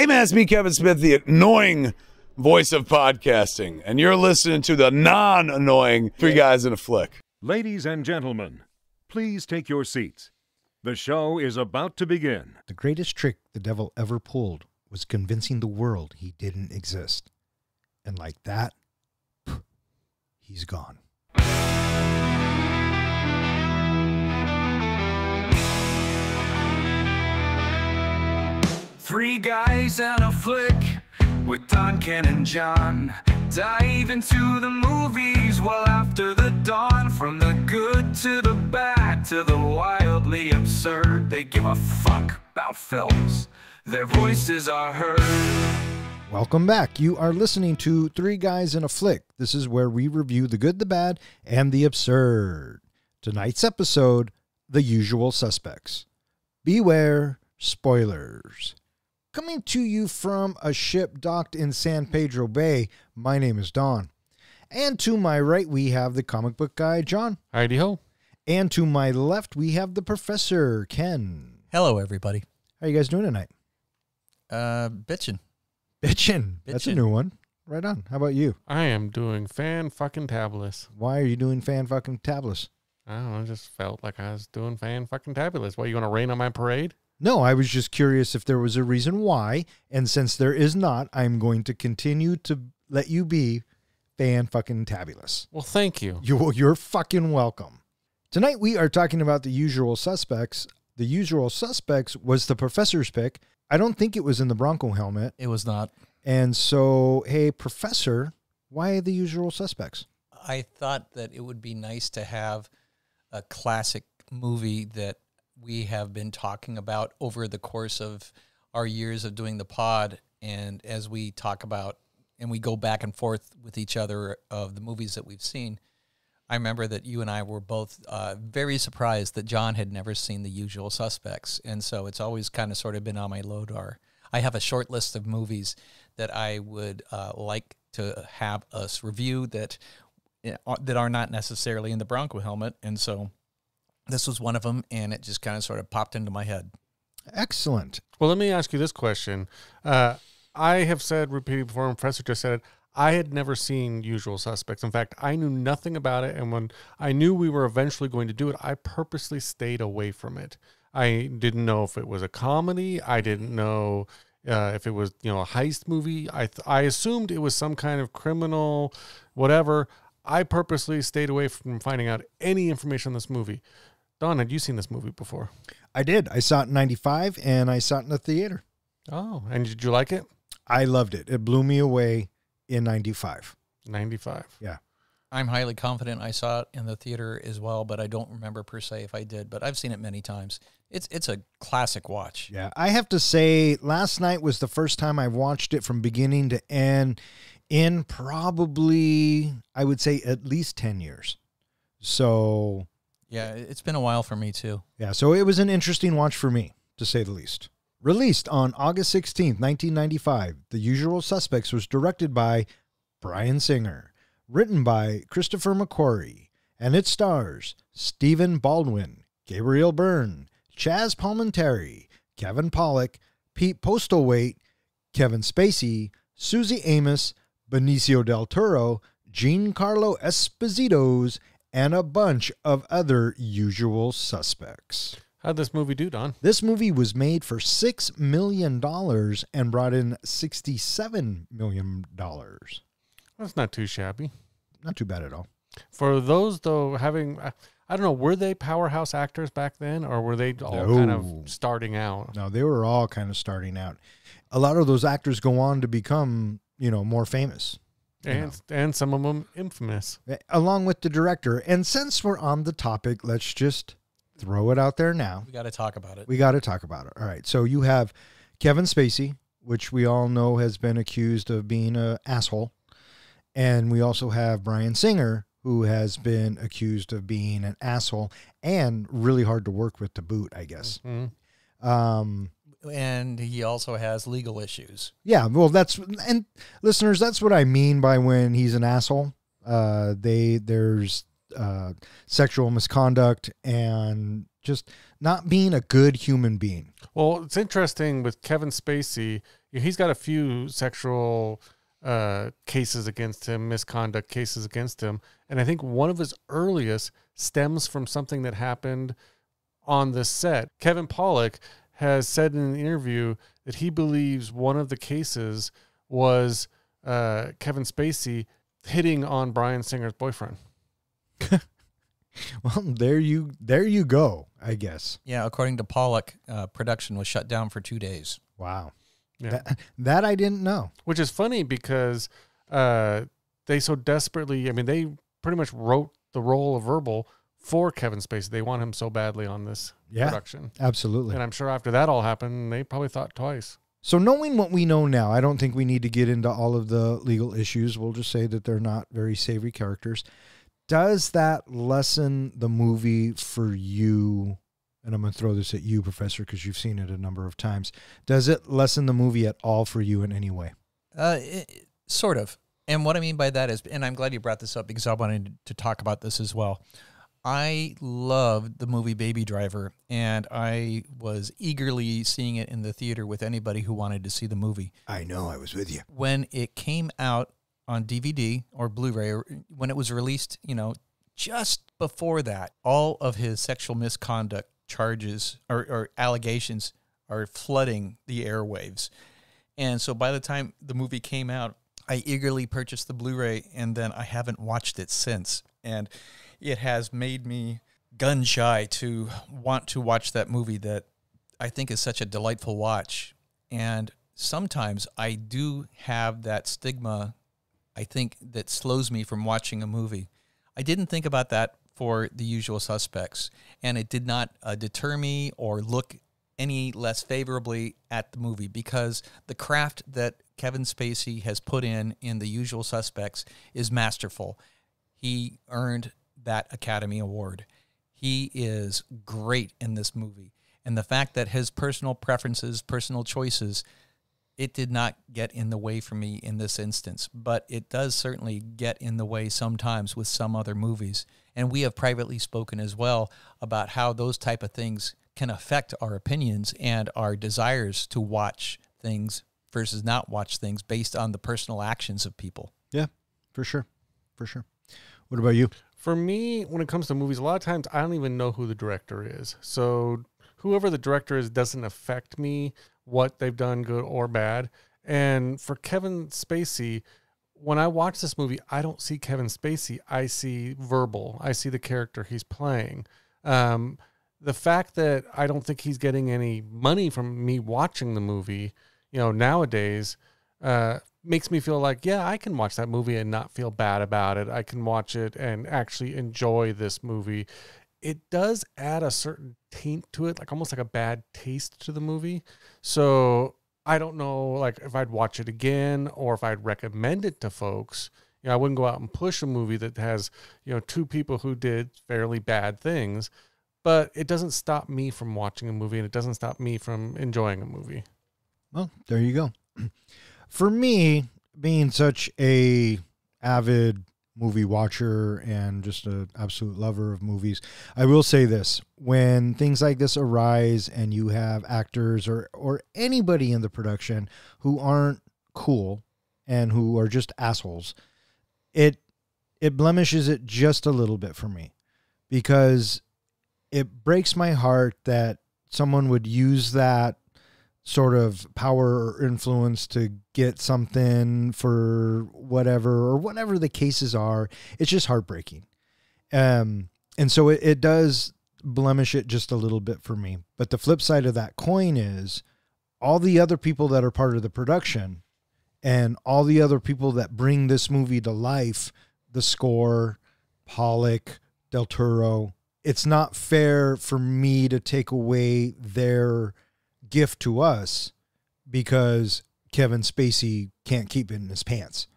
Hey man, it's me, Kevin Smith, the annoying voice of podcasting, and you're listening to the non-annoying Three Guys in a Flick. Ladies and gentlemen, please take your seats. The show is about to begin. The greatest trick the devil ever pulled was convincing the world he didn't exist. And like that, he's gone. Three guys and a flick with Don, Ken, and John. Dive into the movies well after the dawn. From the good to the bad to the wildly absurd. They give a fuck about films. Their voices are heard. Welcome back. You are listening to Three Guys in a Flick. This is where we review the good, the bad, and the absurd. Tonight's episode, The Usual Suspects. Beware spoilers. Coming to you from a ship docked in San Pedro Bay, my name is Don. And to my right, we have the comic book guy, John. Heidi ho. And to my left, we have the professor, Ken. Hello, everybody. How are you guys doing tonight? Bitchin'. That's a new one. Right on. How about you? I am doing fan-fucking-tabulous. Why are you doing fan-fucking-tabulous? I don't know, I just felt like I was doing fan-fucking-tabulous. What, you want to rain on my parade? No, I was just curious if there was a reason why, and since there is not, I'm going to continue to let you be fan-fucking-tabulous. Well, thank you. You're fucking welcome. Tonight we are talking about The Usual Suspects. The Usual Suspects was the professor's pick. I don't think it was in the Bronco helmet. It was not. And so, hey, Professor, why The Usual Suspects? I thought that it would be nice to have a classic movie that we have been talking about over the course of our years of doing the pod. And as we talk about and we go back and forth with each other of the movies that we've seen, I remember that you and I were both very surprised that John had never seen The Usual Suspects. And so it's always kind of sort of been on my radar. I have a short list of movies that I would like to have us review that are not necessarily in the Bronco helmet. And so this was one of them, and it just kind of sort of popped into my head. Excellent. Well, let me ask you this question. I have said repeatedly before, and Professor just said it, I had never seen Usual Suspects. In fact, I knew nothing about it, and when I knew we were eventually going to do it, I purposely stayed away from it. I didn't know if it was a comedy. I didn't know if it was, a heist movie. I assumed it was some kind of criminal, whatever. I purposely stayed away from finding out any information on this movie. Don, had you seen this movie before? I did. I saw it in 95, and I saw it in the theater. Oh, and did you like it? I loved it. It blew me away in 95. 95. Yeah. I'm highly confident I saw it in the theater as well, but I don't remember per se if I did, but I've seen it many times. It's a classic watch. Yeah. I have to say, last night was the first time I watched it from beginning to end in probably, I would say, at least 10 years. So... yeah, it's been a while for me too. Yeah, so it was an interesting watch for me, to say the least. Released on August 16th, 1995, The Usual Suspects was directed by Bryan Singer, written by Christopher McQuarrie, and it stars Stephen Baldwin, Gabriel Byrne, Chaz Palminteri, Kevin Pollak, Pete Postlewaite, Kevin Spacey, Susie Amos, Benicio del Toro, Giancarlo Esposito, and a bunch of other usual suspects. How'd this movie do, Don? This movie was made for $6 million and brought in $67 million. That's not too shabby. Not too bad at all. For those, though, having, I don't know, were they powerhouse actors back then, or were they all kind of starting out? No, they were all kind of starting out. A lot of those actors go on to become, more famous. And some of them infamous. Along with the director. And since we're on the topic, let's just throw it out there now. We got to talk about it. All right. So you have Kevin Spacey, which we all know has been accused of being an asshole. And we also have Bryan Singer, who has been accused of being an asshole and really hard to work with to boot, I guess. Mm-hmm. And he also has legal issues. Yeah, well, and listeners, that's what I mean by when he's an asshole. There's sexual misconduct and just not being a good human being. Well, it's interesting with Kevin Spacey he's got a few sexual cases against him, misconduct cases against him. And I think one of his earliest stems from something that happened on the set. Kevin Pollak has said in an interview that he believes one of the cases was Kevin Spacey hitting on Bryan Singer's boyfriend. Well, there you go, I guess. Yeah, according to Pollak, production was shut down for 2 days. Wow. Yeah. That I didn't know. Which is funny because they so desperately, I mean, they pretty much wrote the role of Verbal for Kevin Spacey. They want him so badly on this production. Absolutely. And I'm sure after that all happened, they probably thought twice. So knowing what we know now, I don't think we need to get into all of the legal issues. We'll just say that they're not very savory characters. Does that lessen the movie for you? And I'm going to throw this at you, Professor, because you've seen it a number of times. Does it lessen the movie at all for you in any way? Sort of. And what I mean by that is, and I'm glad you brought this up because I wanted to talk about this as well. I loved the movie Baby Driver, and I was eagerly seeing it in the theater with anybody who wanted to see the movie. I know, I was with you. When it came out on DVD or Blu-ray, or when it was released, just before that, all of his sexual misconduct charges or allegations are flooding the airwaves. And so by the time the movie came out, I eagerly purchased the Blu-ray, and then I haven't watched it since. And it has made me gun shy to want to watch that movie that I think is such a delightful watch. And sometimes I do have that stigma, I think, that slows me from watching a movie. I didn't think about that for The Usual Suspects, and it did not deter me or look any less favorably at the movie, because the craft that Kevin Spacey has put in The Usual Suspects is masterful. He earned that Academy Award. He is great in this movie. And the fact that his personal preferences, personal choices, it did not get in the way for me in this instance, but it does certainly get in the way sometimes with some other movies. And we have privately spoken as well about how those type of things can affect our opinions and our desires to watch things versus not watch things based on the personal actions of people. Yeah, for sure. For sure. What about you? For me, when it comes to movies, a lot of times I don't even know who the director is. So whoever the director is doesn't affect me, what they've done, good or bad. And for Kevin Spacey, when I watch this movie, I don't see Kevin Spacey. I see Verbal. I see the character he's playing. The fact that I don't think he's getting any money from me watching the movie, nowadays, makes me feel like, yeah, I can watch that movie and not feel bad about it. I can watch it and actually enjoy this movie. It does add a certain taint to it, like almost like a bad taste to the movie. So I don't know, like if I'd watch it again or if I'd recommend it to folks. I wouldn't go out and push a movie that has, two people who did fairly bad things, but it doesn't stop me from watching a movie and it doesn't stop me from enjoying a movie. Well, there you go. For me, being such a avid movie watcher and just an absolute lover of movies, I will say this: when things like this arise and you have actors or anybody in the production who aren't cool and who are just assholes, it blemishes it just a little bit for me, because it breaks my heart that someone would use that sort of power or influence to get something for whatever the cases are. It's just heartbreaking. And so it does blemish it just a little bit for me. But the flip side of that coin is all the other people that are part of the production and all the other people that bring this movie to life, the score, Pollak, Del Toro. It's not fair for me to take away their gift to us because Kevin Spacey can't keep it in his pants,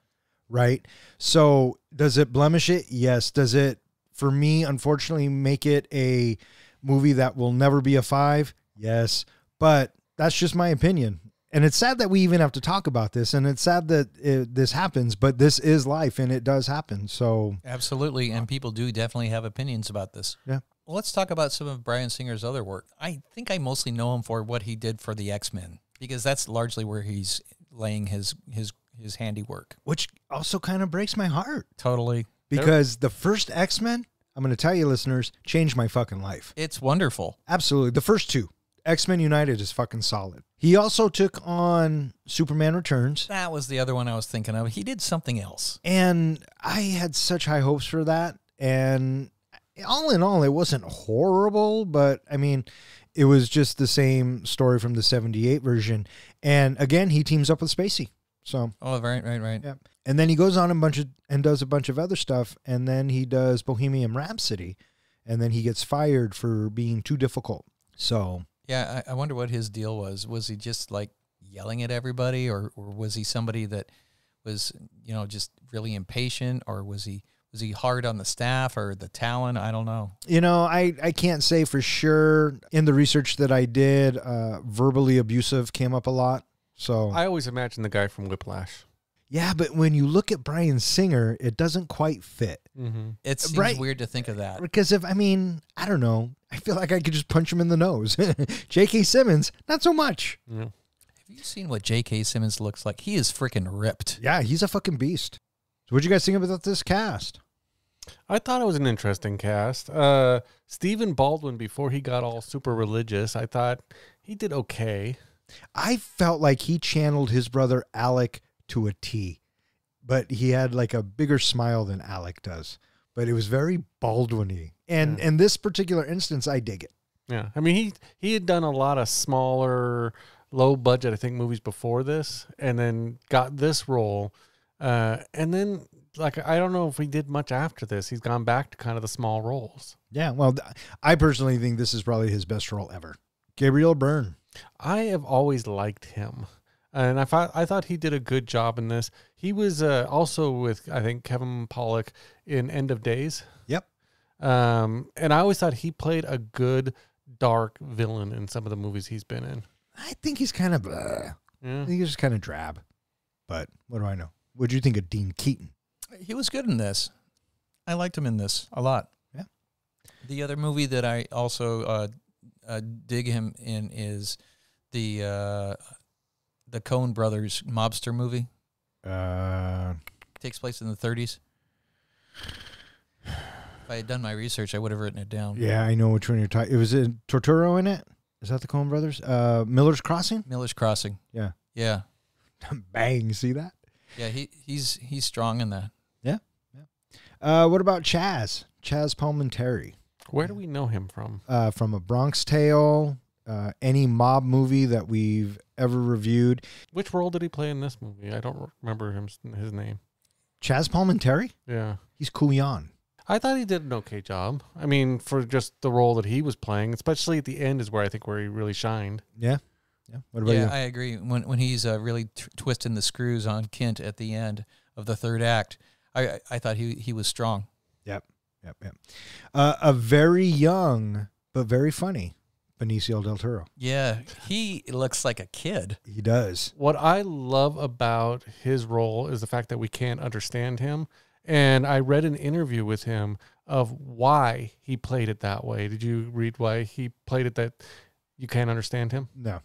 right? So does it blemish it? Yes. Does it, for me, unfortunately, make it a movie that will never be a 5? Yes. But that's just my opinion. And it's sad that we even have to talk about this, and it's sad that this happens, but this is life and it does happen. So absolutely. And people do definitely have opinions about this. Yeah. Well, let's talk about some of Bryan Singer's other work. I think I mostly know him for what he did for the X-Men. Because that's largely where he's laying his handiwork. Which also kind of breaks my heart. Totally. Because the first X-Men, I'm going to tell you, listeners, changed my fucking life. It's wonderful. Absolutely. The first two. X-Men United is fucking solid. He also took on Superman Returns. That was the other one I was thinking of. He did something else. And I had such high hopes for that. And all in all, it wasn't horrible, but I mean, it was just the same story from the 78 version. And again, he teams up with Spacey. So, oh, right. yeah. And then he goes on and does a bunch of other stuff. And then he does Bohemian Rhapsody. And then he gets fired for being too difficult. So, yeah, I wonder what his deal was. Was he just like yelling at everybody, or was he somebody that was, just really impatient, or was he hard on the staff or the talent? I don't know. I can't say for sure. In the research that I did, verbally abusive came up a lot. So I always imagine the guy from Whiplash. Yeah, but when you look at Bryan Singer, it doesn't quite fit. Mm-hmm. It seems weird to think of that. Because I don't know. I feel like I could just punch him in the nose. J.K. Simmons, not so much. Yeah. Have you seen what J.K. Simmons looks like? He is freaking ripped. Yeah, he's a fucking beast. So what'd you guys think about this cast? I thought it was an interesting cast. Stephen Baldwin, before he got all super religious, I thought he did okay. I felt like he channeled his brother Alec to a T, but he had like a bigger smile than Alec does. But it was very Baldwin-y. And in this particular instance, I dig it. Yeah. I mean, he had done a lot of smaller, low budget, I think, movies before this, and then got this role. And then, like, I don't know if he did much after this. He's gone back to kind of the small roles. Yeah, well, I personally think this is probably his best role ever. Gabriel Byrne. I have always liked him. And I thought he did a good job in this. He was also with, I think, Kevin Pollak in End of Days. Yep. And I always thought he played a good, dark villain in some of the movies he's been in. I think he's kind of blah. Yeah. I think he's just kind of drab. But what do I know? What do you think of Dean Keaton? He was good in this. I liked him in this a lot. Yeah. The other movie that I also dig him in is the Coen Brothers mobster movie. Takes place in the 30s. If I had done my research, I would have written it down. Yeah, I know which one you're talking. It was Torturo in it. Is that the Coen Brothers? Miller's Crossing. Miller's Crossing. Yeah. Yeah. Bang! See that? Yeah, he's strong in that. Yeah. Yeah. What about Chaz Palminteri? Where do we know him from? From A Bronx Tale. Any mob movie that we've ever reviewed. Which role did he play in this movie? I don't remember his name. Chaz Palminteri? Yeah. He's Kuyan. I thought he did an okay job. I mean, for just the role that he was playing, especially at the end is where I think where he really shined. Yeah. Yeah. What about you? I agree. When he's really twisting the screws on Kent at the end of the third act, I thought he was strong. Yep. A very young but very funny Benicio del Toro. Yeah, he looks like a kid. He does. What I love about his role is the fact that we can't understand him. And I read an interview with him of why he played it that way. Did you read why he played it that you can't understand him? No.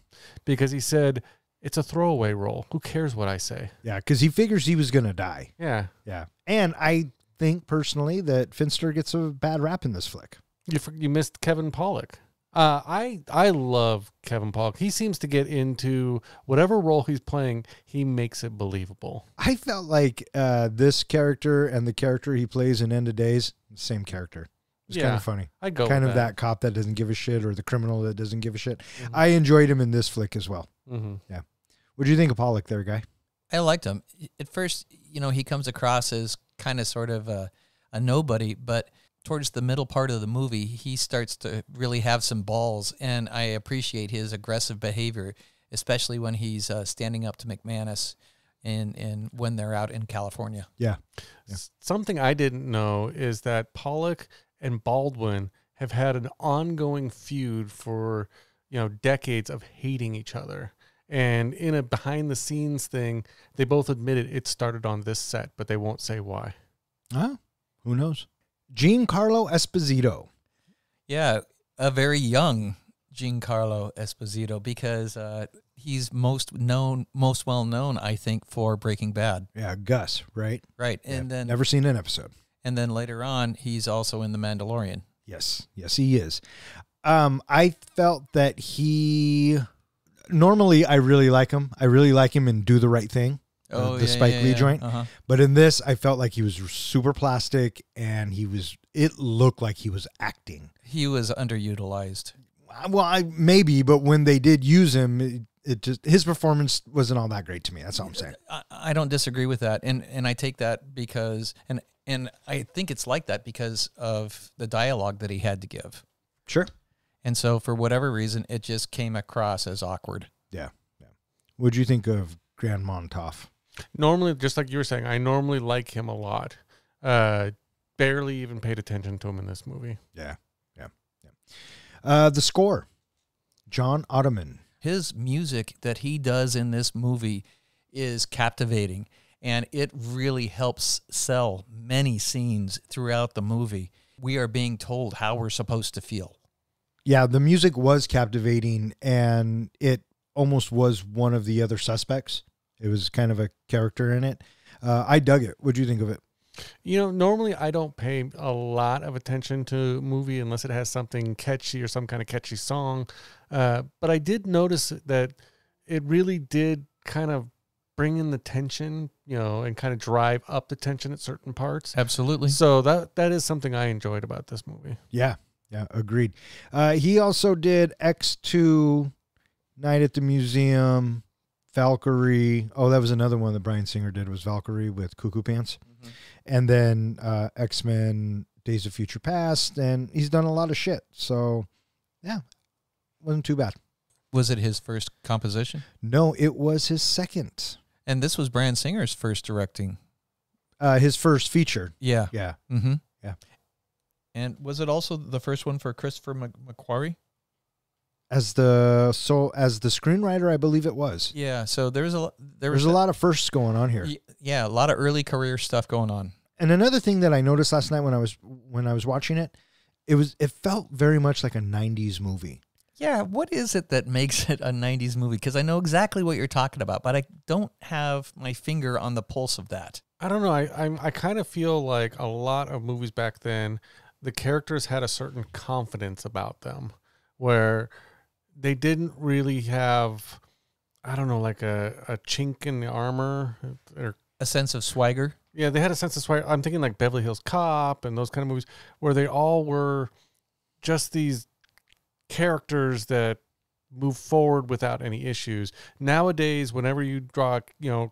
Because he said, it's a throwaway role. Who cares what I say? Yeah, because he figures he was going to die. Yeah. Yeah. And I think personally that Finster gets a bad rap in this flick. You missed Kevin Pollak. I love Kevin Pollak. He seems to get into whatever role he's playing, he makes it believable. I felt like this character and the character he plays in End of Days, same character. It's kind of funny. I go kind with of that cop that doesn't give a shit or the criminal that doesn't give a shit. Mm-hmm. I enjoyed him in this flick as well. Mm-hmm. Yeah. What do you think of Pollak there, guy? I liked him. At first, he comes across as kind of sort of a nobody, but towards the middle part of the movie, he starts to really have some balls, and I appreciate his aggressive behavior, especially when he's standing up to McManus and when they're out in California. Yeah. Something I didn't know is that Pollak and Baldwin have had an ongoing feud for, decades of hating each other. And in a behind-the-scenes thing, they both admitted it started on this set, but they won't say why. Huh? Who knows? Giancarlo Esposito. Yeah, a very young Giancarlo Esposito because he's most well known, I think, for Breaking Bad. Yeah, Gus, right? Right, and then Never seen an episode. and then later on, he's also in The Mandalorian. Yes, he is. I felt that he. Normally, I really like him. I really like him in Do the Right Thing. The Spike Lee joint. But in this, I felt like he was super plastic, and it looked like he was acting. He was underutilized. Well, maybe, but when they did use him, it just his performance wasn't all that great to me. That's all I'm saying. I don't disagree with that, and I take that because and I think it's like that because of the dialogue that he had to give. Sure. And so for whatever reason, it just came across as awkward. Yeah. What'd you think of Grand Montoff? Normally, just like you were saying, I normally like him a lot. Barely even paid attention to him in this movie. Yeah. The score, John Ottoman. His music that he does in this movie is captivating, and it really helps sell many scenes throughout the movie. We are being told how we're supposed to feel. Yeah, the music was captivating, and it almost was one of the other suspects. It was kind of a character in it. I dug it. What'd you think of it? You know, normally I don't pay a lot of attention to a movie unless it has something catchy or some kind of catchy song. But I did notice that it really did kind of bring in the tension, you know, and kind of drive up the tension at certain parts. Absolutely. So that is something I enjoyed about this movie. Yeah, agreed. He also did X2, Night at the Museum, Valkyrie. Oh, that was another one that Bryan Singer did, was Valkyrie with Cuckoo Pants. Mm-hmm. And then X-Men, Days of Future Past, and he's done a lot of shit. So, yeah, wasn't too bad. Was it his first composition? No, it was his second. And this was Bryan Singer's first directing. His first feature. Yeah. Yeah. Mm-hmm. Yeah. And was it also the first one for Christopher McQuarrie? As the screenwriter, I believe it was. Yeah, so there was a lot of firsts going on here. Yeah, a lot of early career stuff going on. And another thing that I noticed last night when I was watching it, it felt very much like a 90s movie. Yeah, what is it that makes it a 90s movie? Because I know exactly what you're talking about, but I don't have my finger on the pulse of that. I don't know. I kind of feel like a lot of movies back then, the characters had a certain confidence about them where they didn't really have, I don't know, like a chink in the armor or a sense of swagger. Yeah, they had a sense of swagger. I'm thinking like Beverly Hills Cop and those kind of movies where they all were just these characters that move forward without any issues. Nowadays, whenever you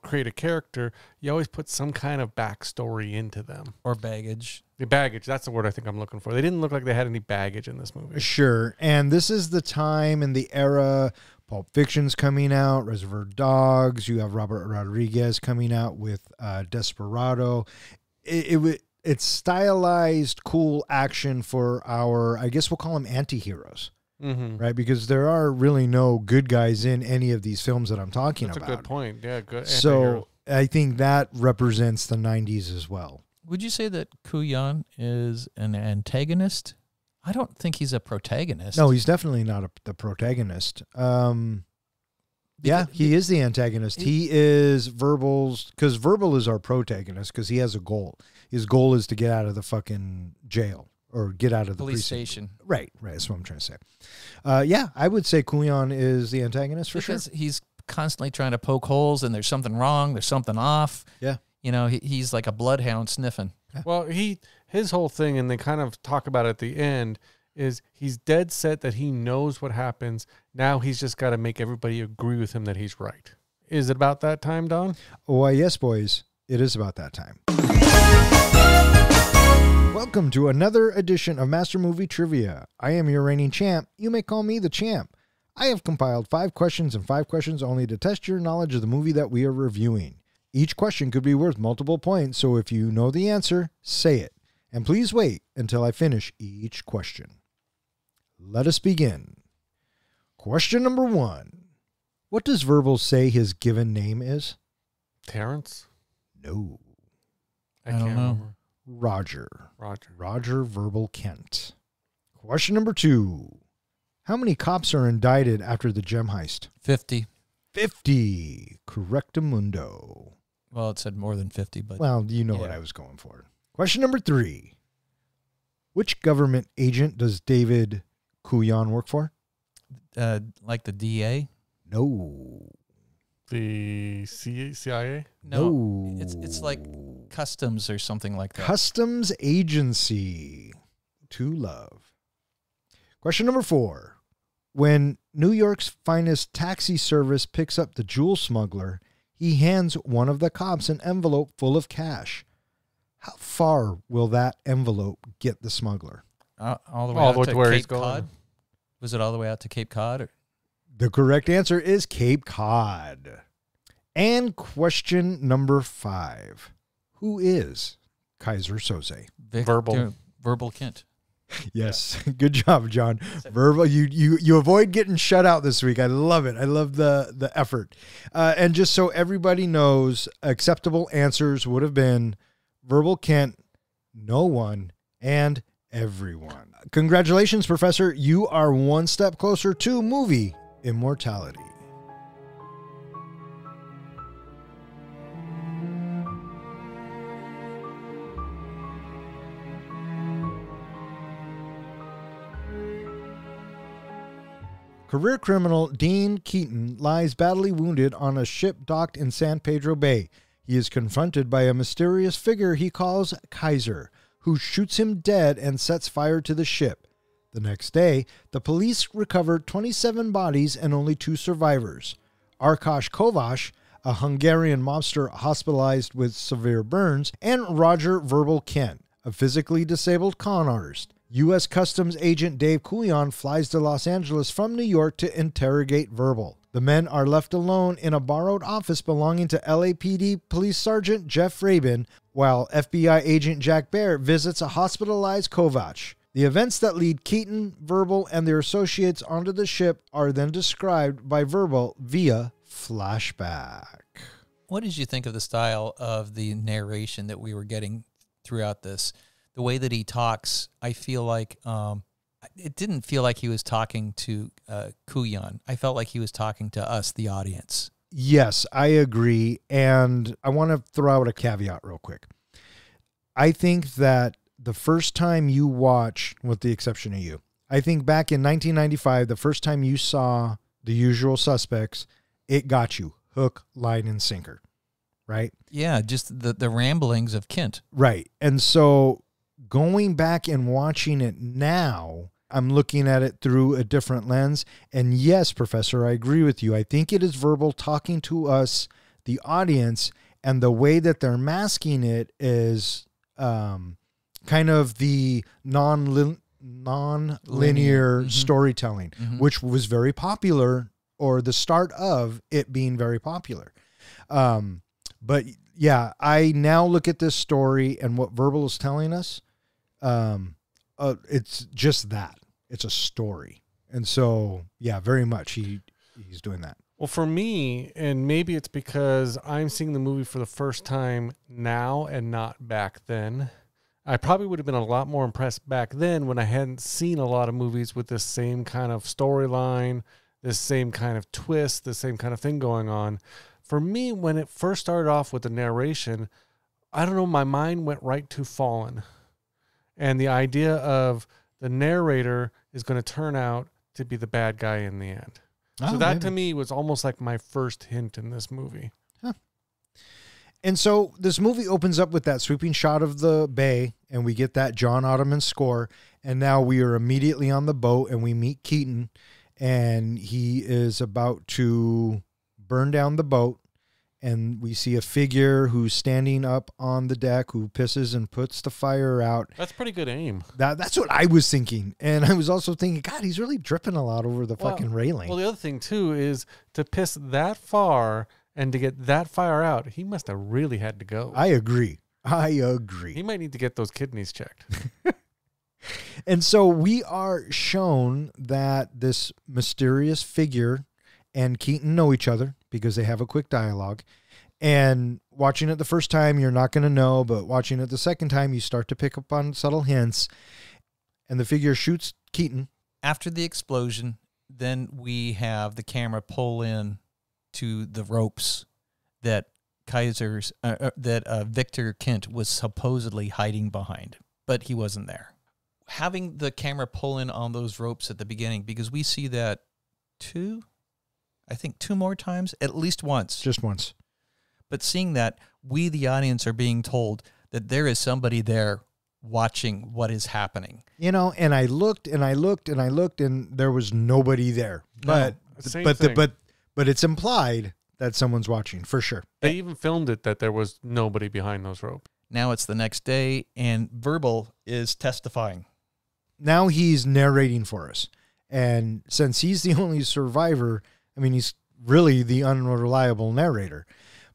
create a character, you always put some kind of backstory into them. Or baggage. The baggage, that's the word I think I'm looking for. They didn't look like they had any baggage in this movie. Sure. And this is the time and the era. Pulp Fiction's coming out, Reservoir Dogs. You have Robert Rodriguez coming out with Desperado. It's stylized, cool action for our, I guess we'll call them anti-heroes. Mm-hmm. Right, because there are really no good guys in any of these films that I'm talking about. That's a good point. Yeah, good. So I think that represents the 90s as well. Would you say that Kuyan is an antagonist? I don't think he's a protagonist. No, he's definitely not the protagonist. Yeah, he is the antagonist. He is Verbal's, because Verbal is our protagonist because he has a goal. His goal is to get out of the fucking jail. Or get out of the police station. Right. That's what I'm trying to say. Yeah, I would say Kuyan is the antagonist for because sure. He's constantly trying to poke holes, and there's something wrong. There's something off. Yeah. You know, he's like a bloodhound sniffing. Yeah. Well, his whole thing, and they kind of talk about it at the end, is he's dead set that he knows what happens. Now he's just got to make everybody agree with him that he's right. Is it about that time, Don? Oh, yes, boys. It is about that time. Welcome to another edition of Master Movie Trivia. I am your reigning champ. You may call me the champ. I have compiled 5 questions and 5 questions only to test your knowledge of the movie that we are reviewing. Each question could be worth multiple points, so if you know the answer, say it. And please wait until I finish each question. Let us begin. Question number 1. What does Verbal say his given name is? Terrence? No. I can't remember. Roger Verbal Kent. Question number 2. How many cops are indicted after the gem heist? 50. 50. Correctamundo. Well, it said more than 50, but Well, you know what I was going for. Question number 3. Which government agent does David Kuyan work for? like the DA? No. The CIA? No. It's like customs or something like that. Customs Agency. To love. Question number 4. When New York's finest taxi service picks up the jewel smuggler, he hands one of the cops an envelope full of cash. How far will that envelope get the smuggler? All the way All out the way to to where he's Cape going. Cod? Was it all the way out to Cape Cod? Or? The correct answer is Cape Cod. And question number 5. Who is Kaiser Soze? Verbal Kent. Yes. Good job, John. Verbal. You avoid getting shut out this week. I love it. I love the effort. And just so everybody knows, acceptable answers would have been Verbal Kent, no one, and everyone. Congratulations, Professor. You are one step closer to movie immortality. Career criminal Dean Keaton lies badly wounded on a ship docked in San Pedro Bay. He is confronted by a mysterious figure he calls Kaiser, who shoots him dead and sets fire to the ship. The next day, the police recovered 27 bodies and only 2 survivors. Arkosh Kovacs, a Hungarian mobster hospitalized with severe burns, and Roger Verbal Kent, a physically disabled con artist. U.S. Customs agent Dave Kuyan flies to Los Angeles from New York to interrogate Verbal. The men are left alone in a borrowed office belonging to LAPD Police Sergeant Jeff Rabin, while FBI agent Jack Baer visits a hospitalized Kovacs. The events that lead Keaton, Verbal, and their associates onto the ship are then described by Verbal via flashback. What did you think of the style of the narration that we were getting throughout this? The way that he talks, I feel like it didn't feel like he was talking to Kuyan. I felt like he was talking to us, the audience. Yes, I agree. And I want to throw out a caveat real quick. I think that the first time you watch, with the exception of you, I think back in 1995, the first time you saw The Usual Suspects, it got you hook, line, and sinker, right? Yeah, just the ramblings of Kent. Right. And so going back and watching it now, I'm looking at it through a different lens. And yes, Professor, I agree with you. I think it is Verbal talking to us, the audience, and the way that they're masking it is kind of the non-linear storytelling, which was very popular, or the start of it being very popular. But yeah, I now look at this story and what Verbal is telling us. It's just that. It's a story. And so, yeah, very much he's doing that. Well, for me, and maybe it's because I'm seeing the movie for the first time now and not back then, I probably would have been a lot more impressed back then when I hadn't seen a lot of movies with this same kind of storyline, this same kind of twist, the same kind of thing going on. For me, when it first started off with the narration, I don't know, my mind went right to Fallen. And the idea of the narrator is going to turn out to be the bad guy in the end. So that to me was almost like my first hint in this movie. Huh. And so this movie opens up with that sweeping shot of the bay, and we get that John Ottoman score. And now we are immediately on the boat, and we meet Keaton, and he is about to burn down the boat. And we see a figure who's standing up on the deck who pisses and puts the fire out. That's pretty good aim. That's what I was thinking. And I was also thinking, God, he's really dripping a lot over the fucking railing. Well, the other thing, too, is to piss that far and to get that fire out, he must have really had to go. I agree. He might need to get those kidneys checked. And so we are shown that this mysterious figure and Keaton know each other because they have a quick dialogue. And watching it the first time, you're not going to know, but watching it the second time, you start to pick up on subtle hints. And the figure shoots Keaton After the explosion, then we have the camera pull in to the ropes that Victor Kent was supposedly hiding behind, but he wasn't there. Having the camera pull in on those ropes at the beginning, because we see that two more times, at least once. Just once. But seeing that, we, the audience, are being told that there is somebody there watching what is happening. You know, and I looked and I looked and I looked and there was nobody there. No, But it's implied that someone's watching for sure. They even filmed it that there was nobody behind those ropes. Now it's the next day, and Verbal is testifying. Now he's narrating for us. And since he's the only survivor, I mean, he's really the unreliable narrator.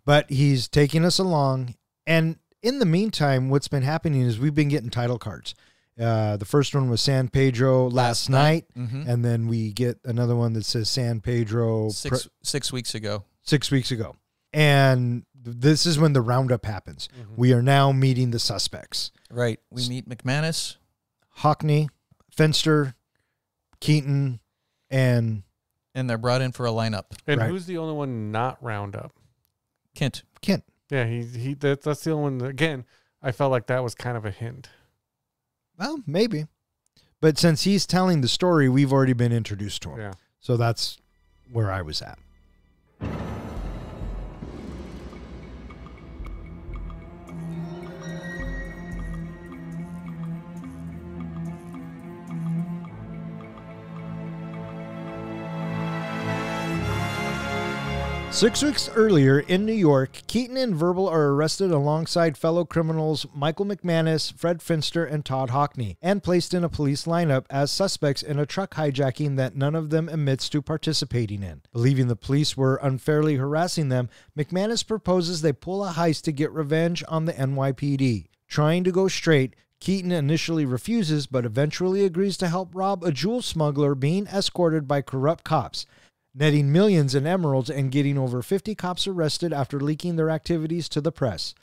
But he's taking us along. And in the meantime, what's been happening is we've been getting title cards. The first one was San Pedro last night. Mm-hmm. And then we get another one that says San Pedro 6 weeks ago. 6 weeks ago. And this is when the roundup happens. Mm-hmm. We are now meeting the suspects. Right. We meet McManus, Hockney, Finster, Keaton, and they're brought in for a lineup. And Right. who's the only one not Roundup? Kent. Kent. Yeah, that's the only one. Again, I felt like that was kind of a hint. Well, maybe. But since he's telling the story, we've already been introduced to him. Yeah. So that's where I was at. 6 weeks earlier in New York, Keaton and Verbal are arrested alongside fellow criminals Michael McManus, Fred Finster, and Todd Hockney, and placed in a police lineup as suspects in a truck hijacking that none of them admits to participating in. Believing the police were unfairly harassing them, McManus proposes they pull a heist to get revenge on the NYPD. Trying to go straight, Keaton initially refuses, but eventually agrees to help rob a jewel smuggler being escorted by corrupt cops, netting millions in emeralds and getting over 50 cops arrested after leaking their activities to the press.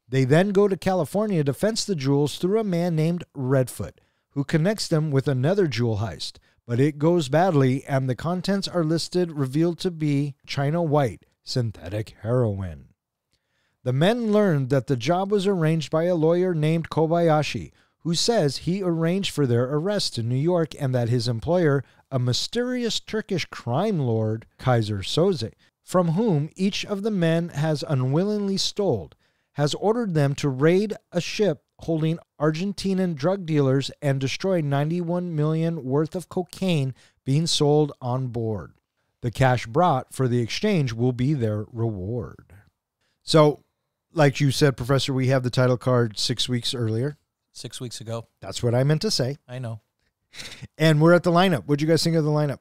They then go to California to fence the jewels through a man named Redfoot, who connects them with another jewel heist. But it goes badly, and the contents are revealed to be China White, synthetic heroin. The men learned that the job was arranged by a lawyer named Kobayashi, who says he arranged for their arrest in New York and that his employer, a mysterious Turkish crime lord, Kaiser Soze, from whom each of the men has unwillingly stole, has ordered them to raid a ship holding Argentinian drug dealers and destroy $91 million worth of cocaine being sold on board. The cash brought for the exchange will be their reward. So, like you said, Professor, we have the title card 6 weeks earlier. 6 weeks ago. That's what I meant to say. I know. And we're at the lineup. What'd you guys think of the lineup?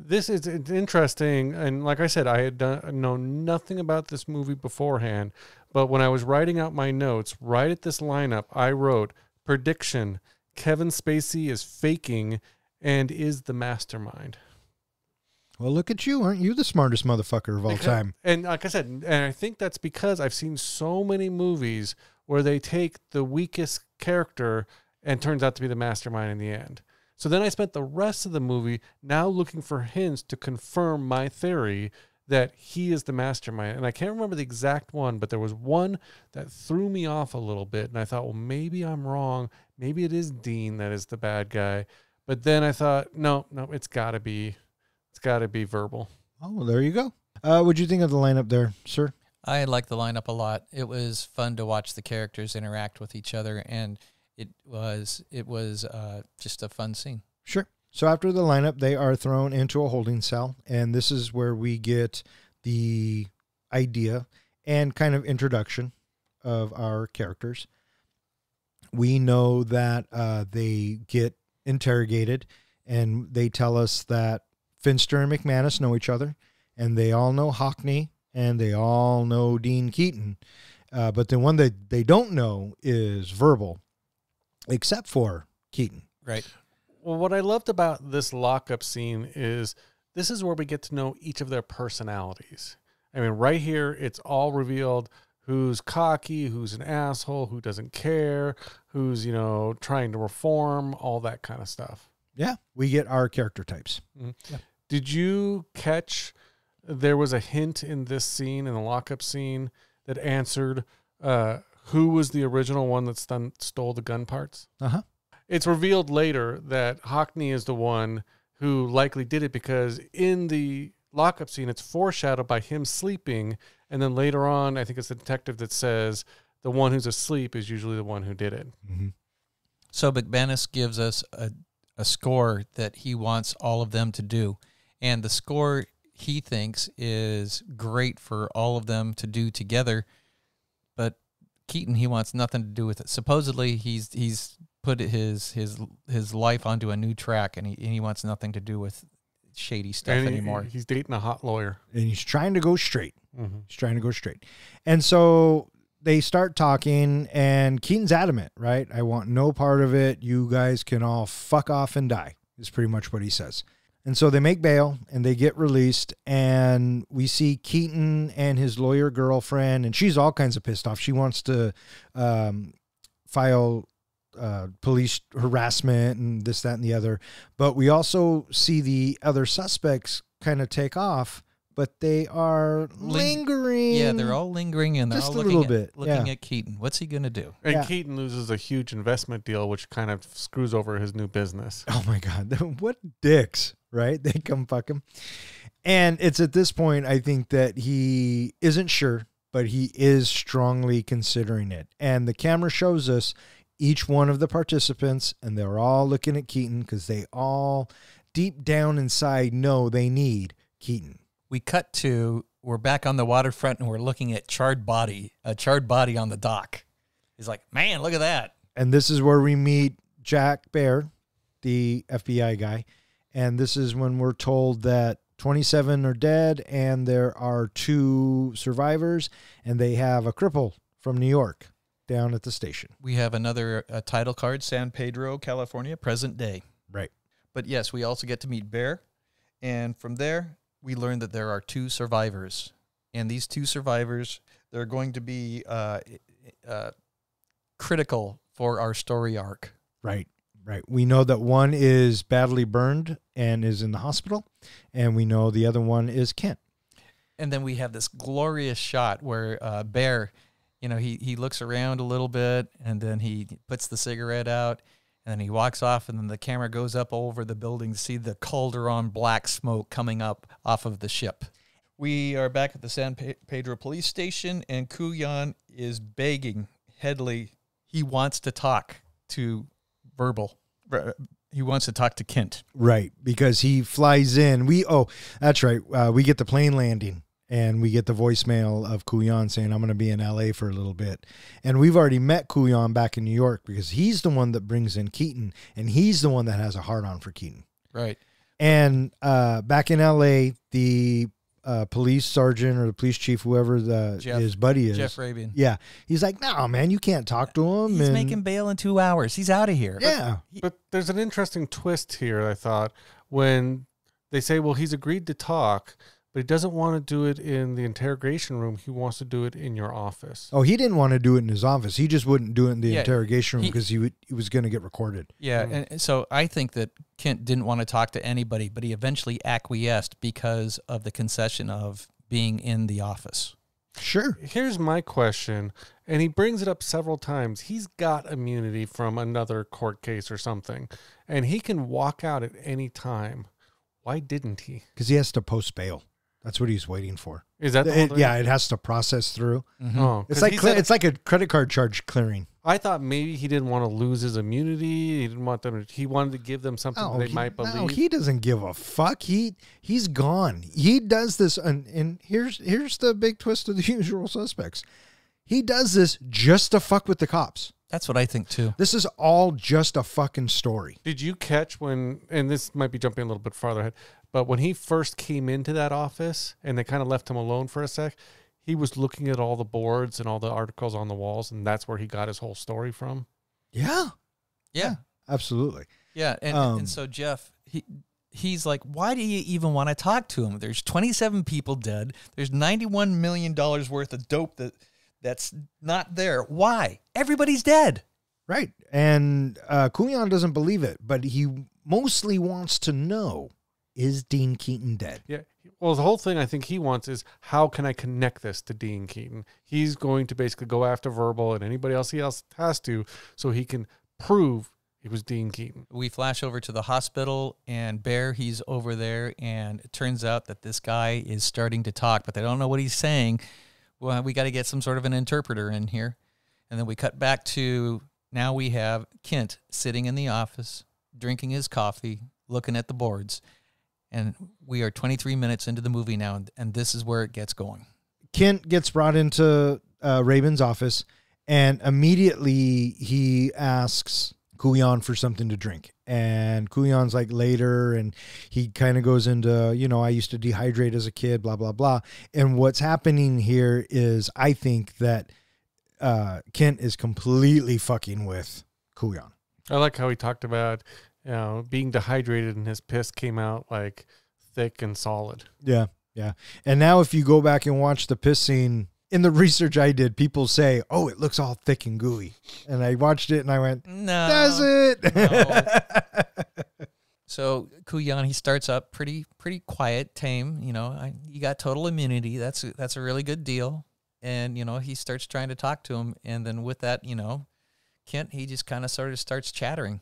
It's interesting, and like I said, I had known nothing about this movie beforehand, but when I was writing out my notes, right at this lineup, I wrote, prediction, Kevin Spacey is faking and is the mastermind. Well, look at you. Aren't you the smartest motherfucker of all time? And like I said, and I think that's because I've seen so many movies where they take the weakest character and turns out to be the mastermind in the end. So then I spent the rest of the movie now looking for hints to confirm my theory that he is the mastermind. And I can't remember the exact one, but there was one that threw me off a little bit. And I thought, well, maybe I'm wrong. Maybe it is Dean that is the bad guy. But then I thought, no, it's gotta be Verbal. Oh, well, there you go. What'd you think of the lineup there, sir? I liked the lineup a lot. It was fun to watch the characters interact with each other, and it was just a fun scene. Sure. So after the lineup, they are thrown into a holding cell, and this is where we get the idea and kind of introduction of our characters. We know that they get interrogated, and they tell us that Finster and McManus know each other, and they all know Hockney, and they all know Dean Keaton. But the one that they don't know is Verbal, except for Keaton. Right. Well, what I loved about this lockup scene is this is where we get to know each of their personalities. I mean, right here, it's all revealed who's cocky, who's an asshole, who doesn't care, who's, trying to reform, all that kind of stuff. Yeah, we get our character types. Yeah. Did you catch there was a hint in this scene, in the lockup scene, that answered who was the original one that stole the gun parts? Uh-huh. It's revealed later that Hockney is the one who likely did it, because in the lockup scene, it's foreshadowed by him sleeping. And then later on, I think it's the detective that says the one who's asleep is usually the one who did it. Mm-hmm. So McManus gives us a score that he wants all of them to do. And the score he thinks is great for all of them to do together. But Keaton, he wants nothing to do with it. Supposedly, he's put his life onto a new track, and he wants nothing to do with shady stuff anymore. He's dating a hot lawyer. And he's trying to go straight. Mm-hmm. He's trying to go straight. And so they start talking, and Keaton's adamant, right? I want no part of it. You guys can all fuck off and die, is pretty much what he says. And so they make bail, and they get released, and we see Keaton and his lawyer girlfriend, and she's all kinds of pissed off. She wants to file police harassment and this, that, and the other. But we also see the other suspects kind of take off, but they are lingering. Yeah, they're all lingering, and they're just all a little bit. looking at Keaton. What's he going to do? And Yeah. Keaton loses a huge investment deal, which kind of screws over his new business. Oh my God. What dicks, right? They come fuck him. And it's at this point, I think, that he isn't sure, but he is strongly considering it. And the camera shows us each one of the participants, and they're all looking at Keaton because they all deep down inside know they need Keaton. We cut to, we're back on the waterfront, and we're looking at a charred body on the dock. He's like, man, look at that. And this is where we meet Jack Baer, the FBI guy. And this is when we're told that 27 are dead and there are 2 survivors, and they have a cripple from New York down at the station. We have another title card, San Pedro, California, present day. Right. But yes, we also get to meet Bear. And from there, we learn that there are 2 survivors. And these 2 survivors, they're going to be critical for our story arc. Right. Right. We know that one is badly burned and is in the hospital, and we know the other one is Kent. And then we have this glorious shot where Bear, he looks around a little bit, and then he puts the cigarette out, and then he walks off, and then the camera goes up over the building to see the Calderon black smoke coming up off of the ship. We are back at the San Pedro police station, and Kuyan is begging Headley. He wants to talk to He wants to talk to Kent. Right, because he flies in. That's right. We get the plane landing, and we get the voicemail of Kuyan saying, I'm going to be in L.A. for a little bit. And we've already met Kuyan back in New York because he's the one that brings in Keaton, and he's the one that has a hard-on for Keaton. Right. And back in L.A., the police sergeant or the police chief, whoever his buddy is. Jeff Rabian. Yeah. He's like, no, man, you can't talk to him. He's making bail in 2 hours. He's out of here. Yeah. But there's an interesting twist here, I thought, when they say, well, he's agreed to talk, but he doesn't want to do it in the interrogation room. He wants to do it in your office. Oh, he didn't want to do it in his office. He just wouldn't do it in the Yeah, interrogation room because he was going to get recorded. Yeah, and so I think that Kent didn't want to talk to anybody, but he eventually acquiesced because of the concession of being in the office. Sure. Here's my question, and he brings it up several times. He's got immunity from another court case or something, and he can walk out at any time. Why didn't he? Because he has to post bail. That's what he's waiting for. Is that the whole thing? Yeah, it has to process through. Mm-hmm. Oh, It's 'cause like he said- it's like a credit card charge clearing. I thought maybe he didn't want to lose his immunity. He didn't want them. He wanted to give them something that they might believe. No, he doesn't give a fuck. He's gone. He does this, and here's the big twist of The Usual Suspects. He does this just to fuck with the cops. That's what I think too. This is all just a fucking story. Did you catch when? And this might be jumping a little bit farther ahead, but when he first came into that office and they kind of left him alone for a sec, he was looking at all the boards and all the articles on the walls, and that's where he got his whole story from. Yeah. Yeah. Absolutely. Yeah, and so Jeff, he's like, why do you even want to talk to him? There's 27 people dead. There's $91 million worth of dope that's not there. Why? Everybody's dead. Right. And Kuyan doesn't believe it, but he mostly wants to know, is Dean Keaton dead? Yeah. Well, the whole thing I think he wants is, how can I connect this to Dean Keaton? He's going to basically go after Verbal and anybody else he has to, so he can prove it was Dean Keaton. We flash over to the hospital, and Bear, he's over there, and it turns out that this guy is starting to talk, but they don't know what he's saying. Well, we got to get some sort of an interpreter in here. And then we cut back to, now we have Kent sitting in the office, drinking his coffee, looking at the boards. And we are 23 minutes into the movie now, and this is where it gets going. Kent gets brought into Rabin's office, and immediately he asks Kuyan for something to drink. And Kuyan's like, later, and he kind of goes into, you know, I used to dehydrate as a kid, blah, blah, blah. And what's happening here is, I think that Kent is completely fucking with Kuyan. I like how he talked about, you know, being dehydrated and his piss came out like thick and solid. Yeah, yeah. And now if you go back and watch the piss scene, in the research I did, people say, oh, it looks all thick and gooey. And I watched it and I went, no. Does it? No. So Kuyan, he starts up pretty quiet, tame. You know, you got total immunity. That's a really good deal. And, you know, he starts trying to talk to him. And then with that, you know, Kent, he just kind of sort of starts chattering.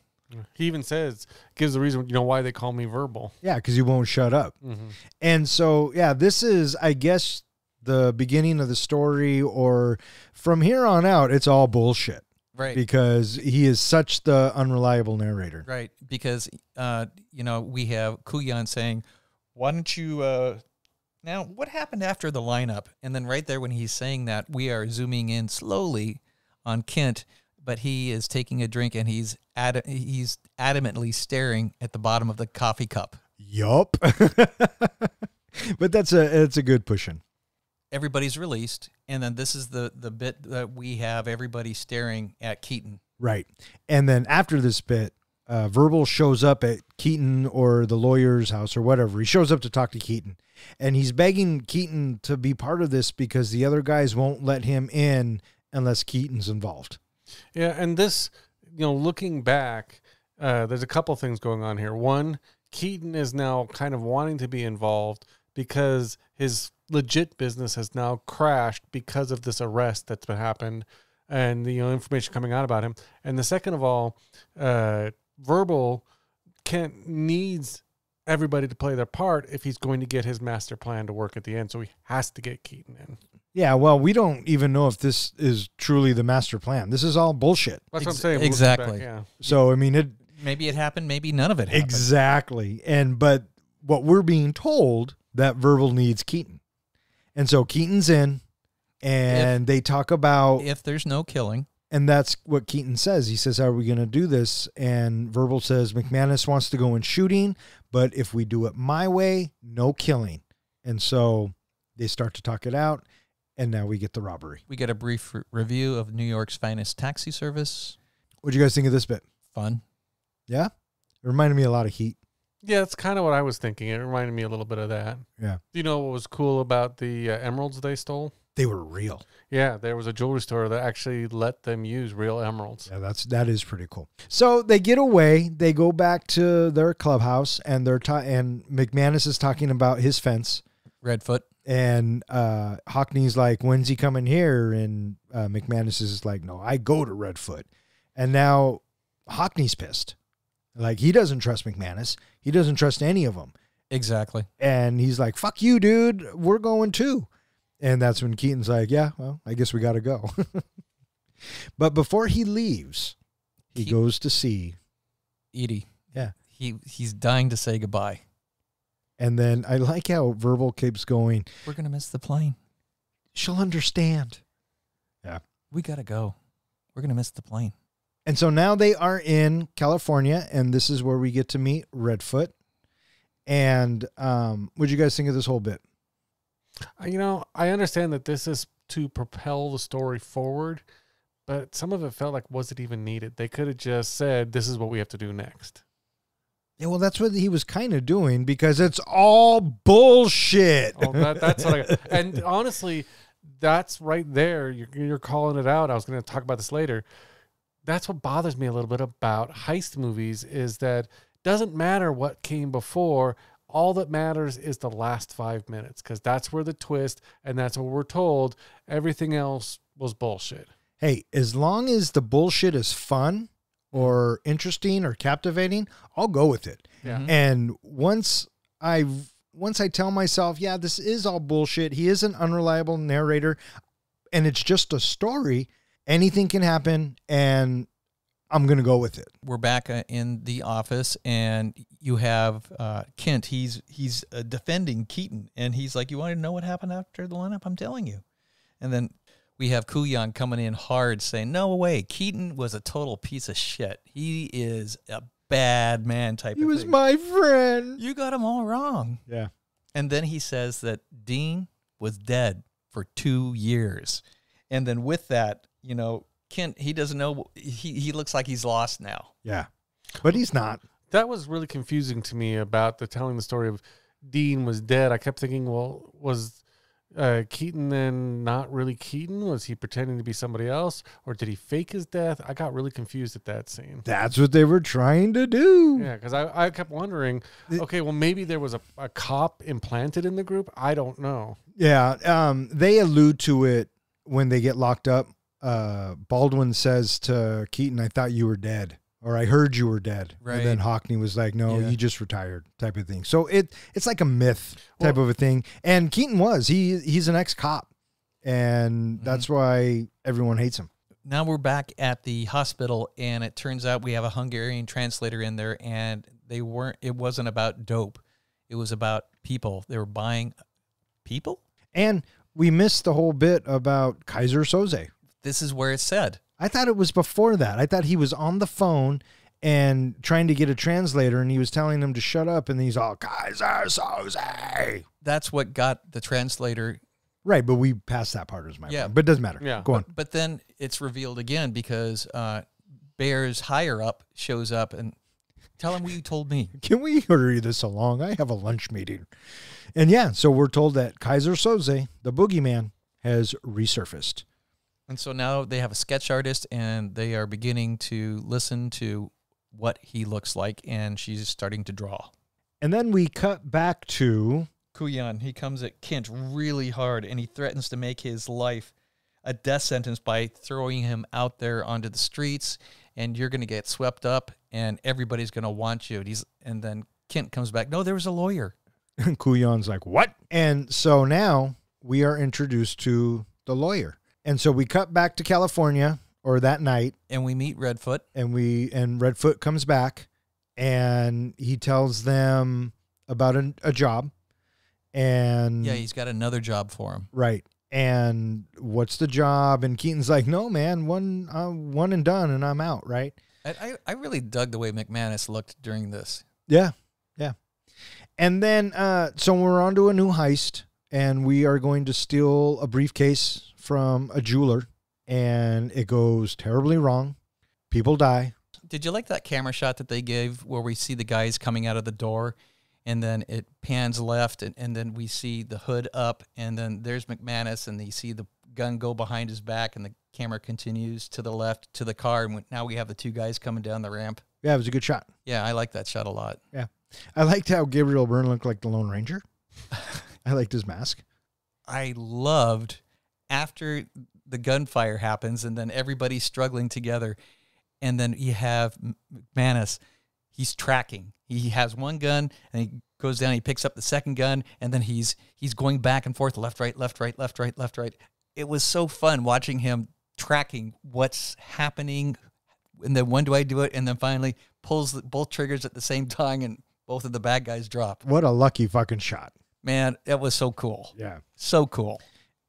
He even gives the reason, you know, why they call me Verbal. Yeah, because he won't shut up. Mm-hmm. And so, yeah, this is, I guess, the beginning of the story, or from here on out, it's all bullshit. Right. Because he is such the unreliable narrator. Right. Because, you know, we have Kuyan saying, why don't you, now, what happened after the lineup? And then right there when he's saying that, we are zooming in slowly on Kent, but he is taking a drink and he's adamantly staring at the bottom of the coffee cup. Yup. But it's a good push-in. Everybody's released, and then this is the bit that we have everybody staring at Keaton. Right. And then after this bit, Verbal shows up at Keaton or the lawyer's house or whatever. He shows up to talk to Keaton, and he's begging Keaton to be part of this because the other guys won't let him in unless Keaton's involved. Yeah, and this, you know, looking back, there's a couple things going on here. One, Keaton is now kind of wanting to be involved because his legit business has now crashed because of this arrest that's been happened and the, you know, information coming out about him. And the second of all, Verbal Kent needs everybody to play their part if he's going to get his master plan to work at the end. So he has to get Keaton in. Yeah, well, we don't even know if this is truly the master plan. This is all bullshit. That's what I'm saying. Exactly. Back, yeah. So, I mean, Maybe it happened, maybe none of it happened. Exactly. But what we're being told, that Verbal needs Keaton. And so Keaton's in, and they talk about... If there's no killing. And that's what Keaton says. He says, are we going to do this? And Verbal says, McManus wants to go in shooting, but if we do it my way, no killing. And so they start to talk it out, and now we get the robbery. We get a brief review of New York's finest taxi service. What'd you guys think of this bit? Fun. Yeah? It reminded me a lot of Heat. Yeah, that's kind of what I was thinking. It reminded me a little bit of that. Yeah. Do you know what was cool about the emeralds they stole? They were real. Yeah, there was a jewelry store that actually let them use real emeralds. Yeah, that is pretty cool. So they get away. They go back to their clubhouse, and and McManus is talking about his fence. Redfoot. And Hockney's like, when's he coming here? And McManus is like, no, I go to Redfoot. And now Hockney's pissed. Like, he doesn't trust McManus. He doesn't trust any of them. Exactly. And he's like, fuck you, dude. We're going too. And that's when Keaton's like, yeah, well, I guess we got to go. But before he leaves, he goes to see Edie. Yeah. He's dying to say goodbye. And then I like how Verbal keeps going, we're going to miss the plane. She'll understand. Yeah. We got to go. We're going to miss the plane. And so now they are in California, and this is where we get to meet Redfoot. And what'd you guys think of this whole bit? You know, I understand that this is to propel the story forward, but some of it felt like, was it even needed? They could have just said, this is what we have to do next. Yeah, well, that's what he was kind of doing, because it's all bullshit. Oh, that's what and honestly, that's right there. You're calling it out. I was going to talk about this later. That's what bothers me a little bit about heist movies, is that Doesn't matter what came before. All that matters is the last 5 minutes, because that's where the twist, and that's what we're told. Everything else was bullshit. Hey, as long as the bullshit is fun or interesting or captivating, I'll go with it. Yeah. And once I tell myself, yeah, this is all bullshit, he is an unreliable narrator, and it's just a story, anything can happen, and I'm going to go with it. We're back in the office, and you have Kent. He's defending Keaton, and he's like, you want to know what happened after the lineup? I'm telling you. And then we have Kuyan coming in hard saying, no way, Keaton was a total piece of shit. He is a bad man type of thing. He was my friend. You got him all wrong. Yeah. And then he says that Dean was dead for 2 years. And then with that, you know, Kent, he doesn't know. He looks like he's lost now. Yeah. But he's not. That was really confusing to me about telling the story of Dean was dead. I kept thinking, well, was Keaton then not really Keaton? Was he pretending to be somebody else? Or did he fake his death? I got really confused at that scene. That's what they were trying to do. Yeah, because I kept wondering, okay, well, maybe there was a cop implanted in the group. I don't know. Yeah. They allude to it when they get locked up. Baldwin says to Keaton, I thought you were dead, or I heard you were dead. Right. And then Hockney was like, no, Yeah. you just retired, type of thing. So it's like a myth type of a thing. And Keaton he's an ex-cop, and that's why everyone hates him. Now we're back at the hospital, and it turns out we have a Hungarian translator in there, and it wasn't about dope. It was about people. They were buying people. And we missed the whole bit about Kaiser Soze. This is where it's said. I thought it was before that. I thought he was on the phone and trying to get a translator, and he was telling them to shut up, and he's all, Kaiser Soze. That's what got the translator. Right, but we passed that part as my Yeah. point. But it doesn't matter. Yeah. Go on. But then it's revealed again because Bear's higher up shows up and tell him what you told me. Can we hurry this along? I have a lunch meeting. And yeah, so we're told that Kaiser Soze, the boogeyman, has resurfaced. And so now they have a sketch artist, and they are beginning to listen to what he looks like, and she's starting to draw. And then we cut back to... Kuyan, he comes at Kent really hard, and he threatens to make his life a death sentence by throwing him out there onto the streets, and you're going to get swept up, and everybody's going to want you. And then Kent comes back, no, there was a lawyer. And Kuyan's like, what? And so now we are introduced to the lawyer. And so we cut back to California, or that night. And we meet Redfoot. And Redfoot comes back, and he tells them about a job. And Yeah, he's got another job for him. right. And what's the job? And Keaton's like, no, man, one and done, and I'm out, right? I really dug the way McManus looked during this. Yeah, yeah. And then, so we're on to a new heist, and we are going to steal a briefcase from a jeweler, and it goes terribly wrong. People die. Did you like that camera shot that they gave where we see the guys coming out of the door, and then it pans left, and then we see the hood up, and then there's McManus, and you see the gun go behind his back, and the camera continues to the left to the car, and now we have the two guys coming down the ramp. Yeah, it was a good shot. Yeah, I like that shot a lot. Yeah. I liked how Gabriel Byrne looked like the Lone Ranger. I liked his mask. I loved after the gunfire happens, and then everybody's struggling together, and then you have McManus. He's tracking. He has one gun, and he goes down. He picks up the second gun, and then he's going back and forth, left, right, left, right, left, right, left, right. It was so fun watching him tracking what's happening, and then when do I do it, and then finally pulls both triggers at the same time, and both of the bad guys drop. What a lucky fucking shot. Man, that was so cool. Yeah. So cool.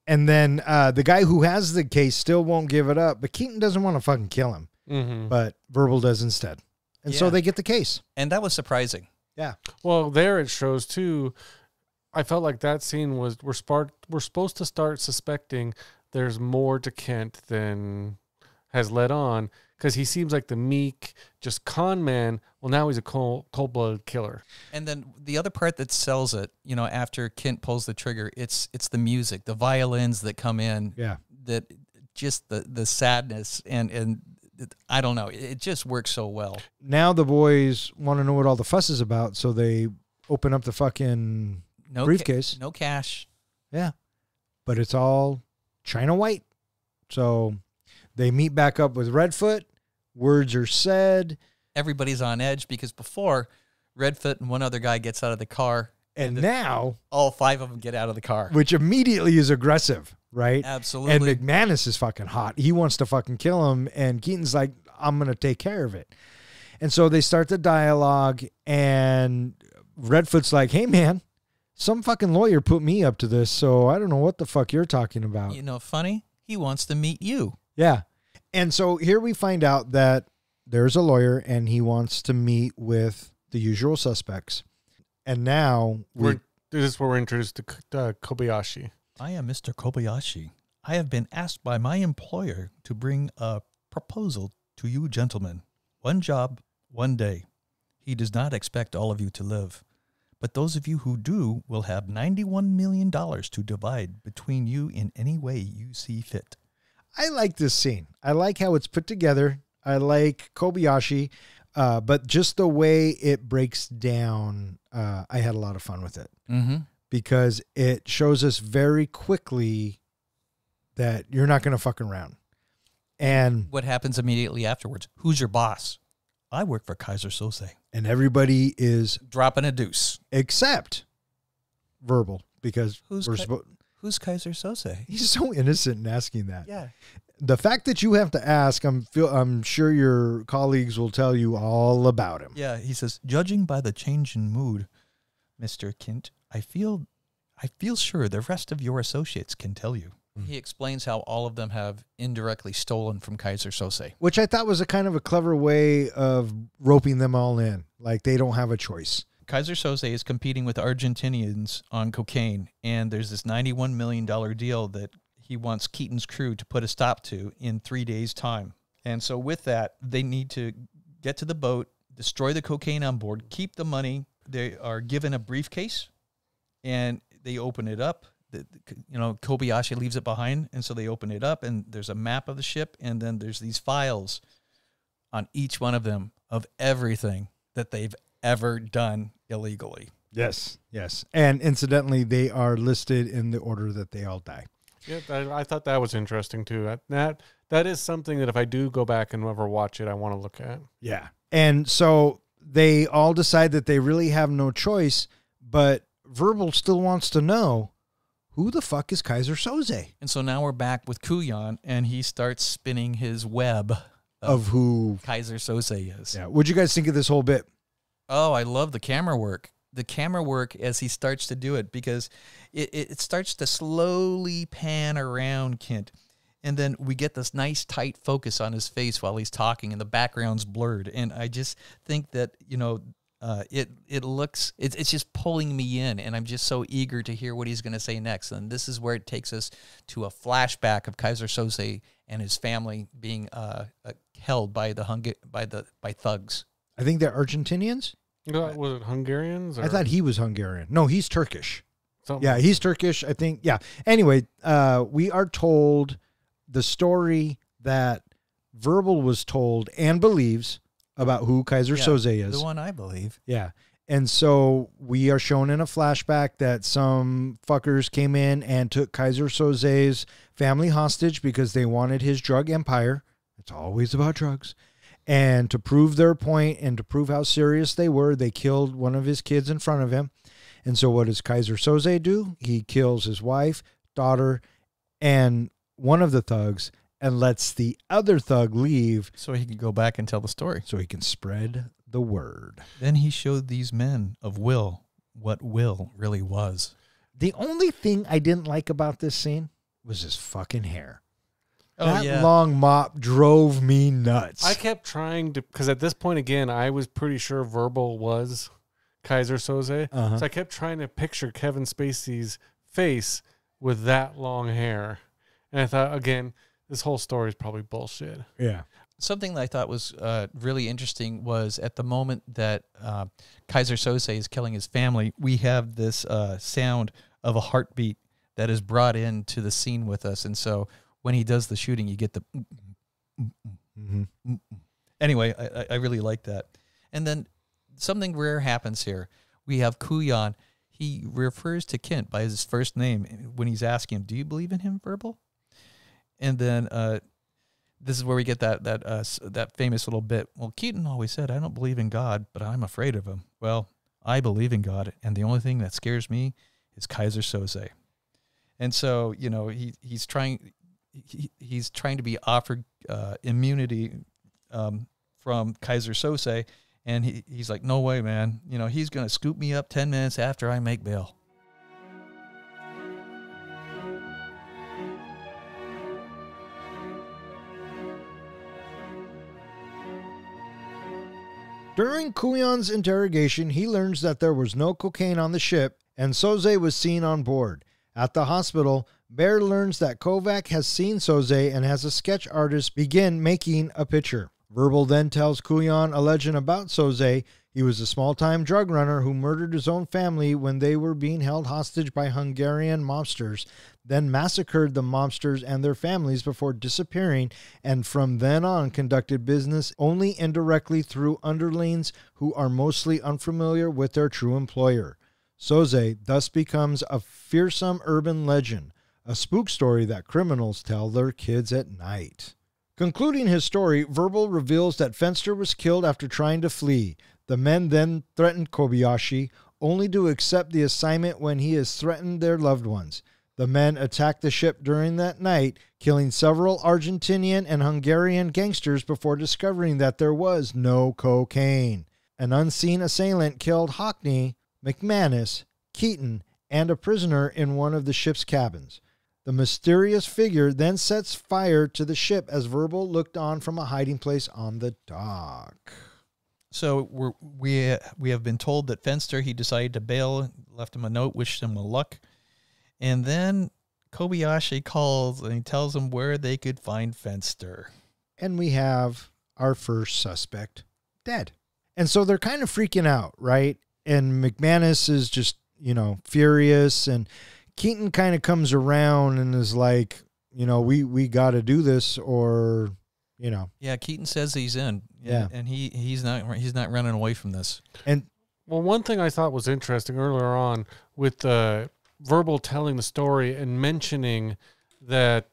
And then the guy who has the case still won't give it up, but Keaton doesn't want to fucking kill him. Mm-hmm. But Verbal does instead. And so Yeah. they get the case. And that was surprising. Yeah. Well, there it shows too. I felt like that scene was we're supposed to start suspecting there's more to Kent than has led on, because he seems like the meek, just con man. Well, now he's a cold-blooded killer. And then the other part that sells it, you know, after Kent pulls the trigger, it's the music, the violins that come in. Yeah. That just the sadness and I don't know. It just works so well. Now the boys want to know what all the fuss is about, so they open up the fucking briefcase. No cash. Yeah. But it's all China white. So they meet back up with Redfoot. Words are said. Everybody's on edge because before, Redfoot and one other guy gets out of the car. And now, all 5 of them get out of the car. which immediately is aggressive, right? Absolutely. And McManus is fucking hot. He wants to fucking kill him. And Keaton's like, I'm going to take care of it. And so they start the dialogue. And Redfoot's like, hey, man, some fucking lawyer put me up to this. So I don't know what the fuck you're talking about. You know, funny, he wants to meet you. Yeah. And so here we find out that there's a lawyer and he wants to meet with the usual suspects. And now this is where we're introduced to Kobayashi. I am Mr. Kobayashi. I have been asked by my employer to bring a proposal to you gentlemen. 1 job, 1 day. He does not expect all of you to live. But those of you who do will have $91 million to divide between you in any way you see fit. I like this scene. I like how it's put together. I like Kobayashi, but just the way it breaks down, I had a lot of fun with it. Mm-hmm. Because it shows us very quickly that you're not going to fuck around. And what happens immediately afterwards? Who's your boss? I work for Kaiser Soze. And everybody is dropping a deuce. Except Verbal, because who's Kaiser Soze? He's so innocent in asking that. Yeah. The fact that you have to ask, I'm sure your colleagues will tell you all about him. Yeah, he says, judging by the change in mood, Mr. Kint, I feel sure the rest of your associates can tell you. He explains how all of them have indirectly stolen from Kaiser Soze. Which I thought was a kind of a clever way of roping them all in. Like they don't have a choice. Kaiser Soze is competing with Argentinians on cocaine, and there's this $91 million deal that he wants Keaton's crew to put a stop to in 3 days' time. And so with that, they need to get to the boat, destroy the cocaine on board, keep the money. They are given a briefcase, and they open it up. Kobayashi leaves it behind, and so they open it up, and there's a map of the ship, and then there's these files on each one of them of everything that they've ever done illegally. Yes, yes. And incidentally, they are listed in the order that they all die. Yeah, I thought that was interesting, too. That is something that if I do go back and ever watch it, I want to look at. Yeah. And so they all decide that they really have no choice, but Verbal still wants to know, who the fuck is Kaiser Soze? And so now we're back with Kuyan, and he starts spinning his web of who Kaiser Soze is. Yeah. What'd you guys think of this whole bit? Oh, I love the camera work. The camera work as he starts to do it, because it starts to slowly pan around Kint. And then we get this nice tight focus on his face while he's talking, and the background's blurred. And I just think that, it's just pulling me in, and I'm just so eager to hear what he's going to say next. And this is where it takes us to a flashback of Kaiser Soze and his family being held by by thugs. I think they're Argentinians. Was it Hungarians? Or? I thought he was Hungarian. No, he's Turkish. Something. Yeah, he's Turkish, I think. Yeah. Anyway, we are told the story that Verbal was told and believes about who Kaiser Soze is. The one I believe. Yeah. And so we are shown in a flashback that some fuckers came in and took Kaiser Soze's family hostage because they wanted his drug empire. It's always about drugs. And to prove their point and to prove how serious they were, they killed one of his kids in front of him. And so what does Kaiser Soze do? He kills his wife, daughter, and one of the thugs, and lets the other thug leave. So he can go back and tell the story. So he can spread the word. Then he showed these men of Will what Will really was. The only thing I didn't like about this scene was his fucking hair. Oh, that long mop drove me nuts. I kept trying to, because at this point, again, I was pretty sure Verbal was Kaiser Soze. So I kept trying to picture Kevin Spacey's face with that long hair. And I thought, again, this whole story is probably bullshit. Yeah. Something that I thought was really interesting was at the moment that Kaiser Soze is killing his family, we have this sound of a heartbeat that is brought into the scene with us. And so when he does the shooting, you get the Anyway, I really like that. And then something rare happens here. We have Kuyan. He refers to Kent by his first name when he's asking him, do you believe in him, Verbal? And then this is where we get that famous little bit. Well, Keaton always said, I don't believe in God, but I'm afraid of him. Well, I believe in God, and the only thing that scares me is Kaiser Soze. And so, you know, he's trying to be offered immunity from Kaiser Soze, and he's like, no way, man. You know, he's going to scoop me up 10 minutes after I make bail. During Kuyan's interrogation, he learns that there was no cocaine on the ship, and Soze was seen on board. At the hospital, Bear learns that Kovac has seen Soze and has a sketch artist begin making a picture. Verbal then tells Kuyan a legend about Soze. He was a small-time drug runner who murdered his own family when they were being held hostage by Hungarian mobsters, then massacred the mobsters and their families before disappearing, and from then on conducted business only indirectly through underlings who are mostly unfamiliar with their true employer. Soze thus becomes a fearsome urban legend, a spook story that criminals tell their kids at night. Concluding his story, Verbal reveals that Fenster was killed after trying to flee. The men then threatened Kobayashi, only to accept the assignment when he has threatened their loved ones. The men attacked the ship during that night, killing several Argentinian and Hungarian gangsters before discovering that there was no cocaine. An unseen assailant killed Hockney, McManus, Keaton, and a prisoner in one of the ship's cabins. The mysterious figure then sets fire to the ship as Verbal looked on from a hiding place on the dock. So we have been told that Fenster, he decided to bail, left him a note, wished him luck. And then Kobayashi calls and he tells them where they could find Fenster. And we have our first suspect dead. And so they're kind of freaking out, right? And McManus is just, you know, furious. And Keaton kind of comes around and is like, you know, we got to do this, or, you know. Yeah, Keaton says he's in. Yeah. And he's not running away from this. And well, one thing I thought was interesting earlier on with Verbal telling the story and mentioning that,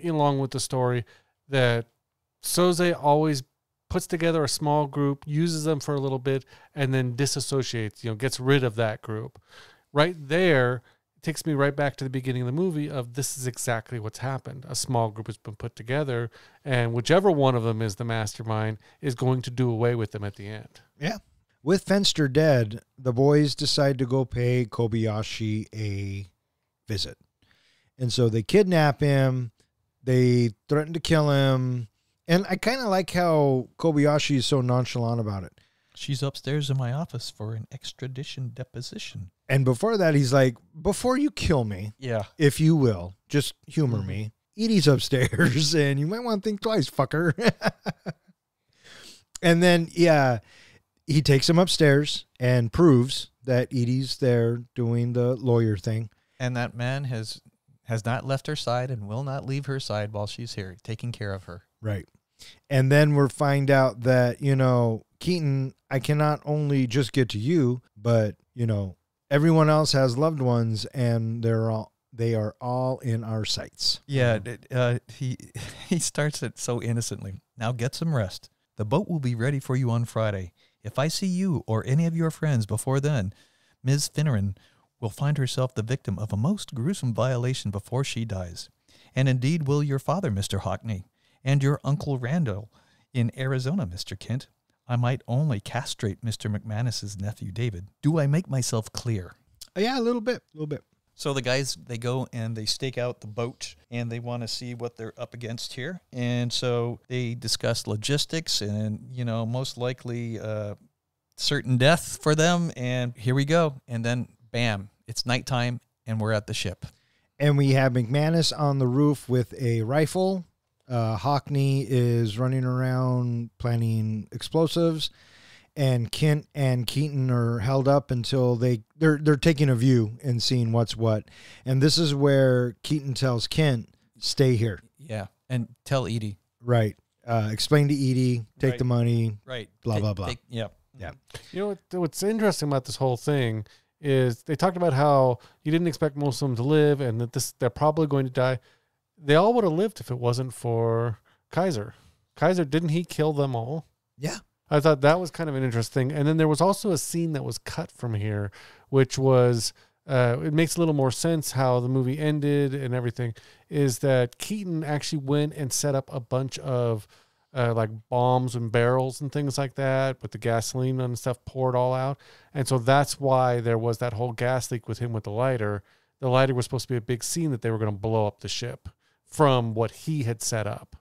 along with the story, that Soze always puts together a small group, uses them for a little bit, and then disassociates, gets rid of that group. Right there, it takes me right back to the beginning of the movie of this is exactly what's happened. A small group has been put together, and whichever one of them is the mastermind is going to do away with them at the end. Yeah. With Fenster dead, the boys decide to go pay Kobayashi a visit. And so they kidnap him. They threaten to kill him. And I kind of like how Kobayashi is so nonchalant about it. She's upstairs in my office for an extradition deposition. And before that, he's like, before you kill me, yeah, if you will, just humor me. Edie's upstairs, and you might want to think twice, fucker. And then, yeah, he takes him upstairs and proves that Edie's there doing the lawyer thing. And that man has not left her side and will not leave her side while she's here, taking care of her. Right. And then we'll find out that, Keaton, I cannot only just get to you, but, everyone else has loved ones, and they are all in our sights. Yeah, he starts it so innocently. Now get some rest. The boat will be ready for you on Friday. If I see you or any of your friends before then, Ms. Finneran will find herself the victim of a most gruesome violation before she dies. And indeed will your father, Mr. Hockney, and your Uncle Randall in Arizona, Mr. Kent. I might only castrate Mr. McManus's nephew, David. Do I make myself clear? Yeah, a little bit. So the guys, they go and they stake out the boat, and they want to see what they're up against here. And so they discuss logistics and, most likely certain death for them. And here we go. And then, bam, it's nighttime, and we're at the ship. And we have McManus on the roof with a rifle. Hockney is running around planning explosives, and Kent and Keaton are held up until they're taking a view and seeing what's what. And this is where Keaton tells Kent, stay here. Yeah, and tell Edie. Right. explain to Edie, take Right. the money, Right. blah, blah, blah. Yeah. Yeah. You know what's interesting about this whole thing is they talked about how you didn't expect most of them to live and that they're probably going to die. They all would have lived if it wasn't for Kaiser. Kaiser, didn't he kill them all? Yeah. I thought that was kind of an interesting. And then there was also a scene that was cut from here, which was, it makes a little more sense how the movie ended and everything, is that Keaton actually went and set up a bunch of like bombs and barrels and things like that with the gasoline and stuff poured all out. And so that's why there was that whole gas leak with him with the lighter. The lighter was supposed to be a big scene that they were going to blow up the ship from what he had set up.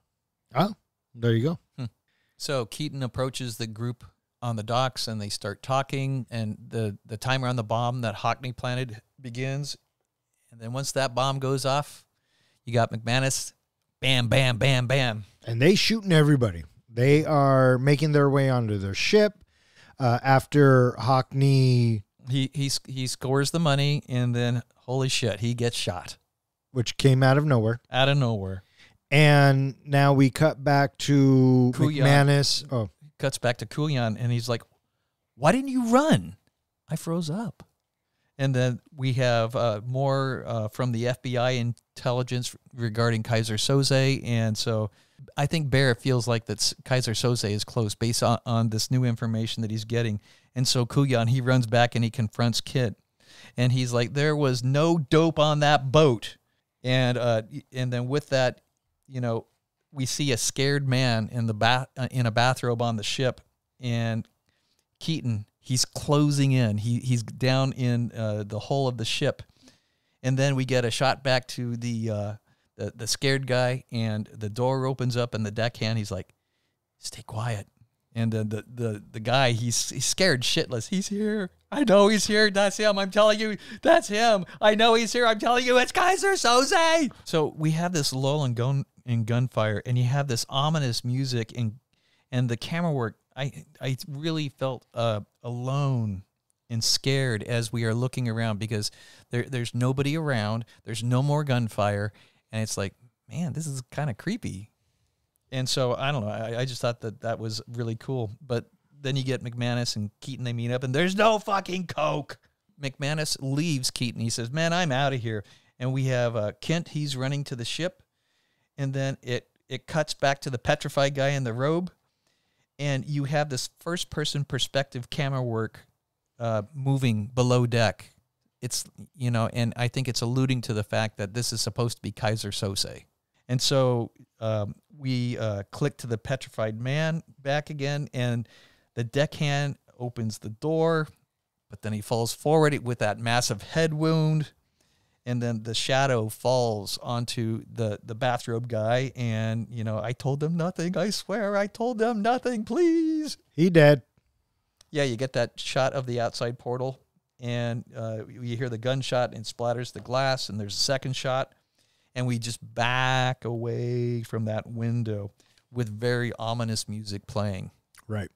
Oh, there you go. So Keaton approaches the group on the docks and they start talking, and the timer on the bomb that Hockney planted begins. And then once that bomb goes off, you got McManus, bam, bam, bam, bam. And they shooting everybody. They are making their way onto their ship after Hockney, He scores the money, and then holy shit, he gets shot which came out of nowhere. out of nowhere. And now we cut back to Kuyan. McManus. Oh, Cuts back to Kuyan, and he's like, "Why didn't you run?" I froze up. And then we have more from the FBI intelligence regarding Kaiser Soze, and so I think Bear feels like that Kaiser Soze is close based on this new information that he's getting. And so Kuyan, he runs back and he confronts Kit, and he's like, "There was no dope on that boat." And then with that, you know, we see a scared man in the in a bathrobe on the ship, and Keaton, he's closing in. He's down in the hull of the ship, and then we get a shot back to the scared guy, and the door opens up, and the deckhand, he's like, "Stay quiet." And then the guy, he's scared shitless. "He's here. I know he's here. That's him. I'm telling you, that's him. I know he's here. I'm telling you, it's Kaiser Soze." So we have this lull and gunfire, and you have this ominous music and the camera work. I really felt alone and scared as we are looking around, because there's nobody around. There's no more gunfire, and it's like, man, this is kind of creepy. And so, I don't know, I just thought that was really cool. But then you get McManus and Keaton, they meet up, and there's no fucking coke. McManus leaves Keaton. He says, "Man, I'm out of here." And we have Kent, he's running to the ship. And then it cuts back to the petrified guy in the robe. And you have this first-person perspective camera work moving below deck. It's, you know, and I think it's alluding to the fact that this is supposed to be Kaiser Soze. And so we click to the petrified man back again, and the deckhand opens the door, but then he falls forward with that massive head wound, and then the shadow falls onto the bathrobe guy, and, you know, "I told them nothing. I swear I told them nothing, please." he dead. Yeah, you get that shot of the outside portal, and you hear the gunshot and splatters the glass, and there's a second shot. And we just back away from that window with very ominous music playing. Right.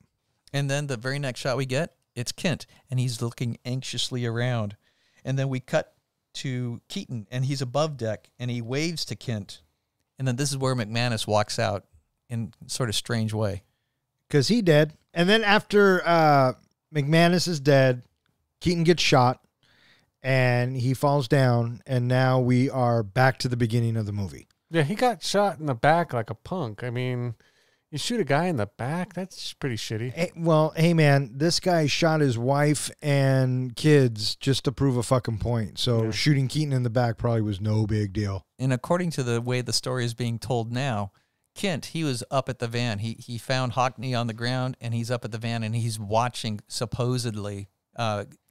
And then the very next shot we get, it's Kent, and he's looking anxiously around. And then we cut to Keaton, and he's above deck, and he waves to Kent. And then this is where McManus walks out in sort of strange way. Because he dead. And then after McManus is dead, Keaton gets shot, and he falls down, and now we are back to the beginning of the movie. Yeah, he got shot in the back like a punk. I mean, you shoot a guy in the back, that's pretty shitty. Hey, man, this guy shot his wife and kids just to prove a fucking point. So shooting Keaton in the back probably was no big deal. And according to the way the story is being told now, Kent, he was up at the van. He found Hockney on the ground, and he's up at the van, and he's watching supposedly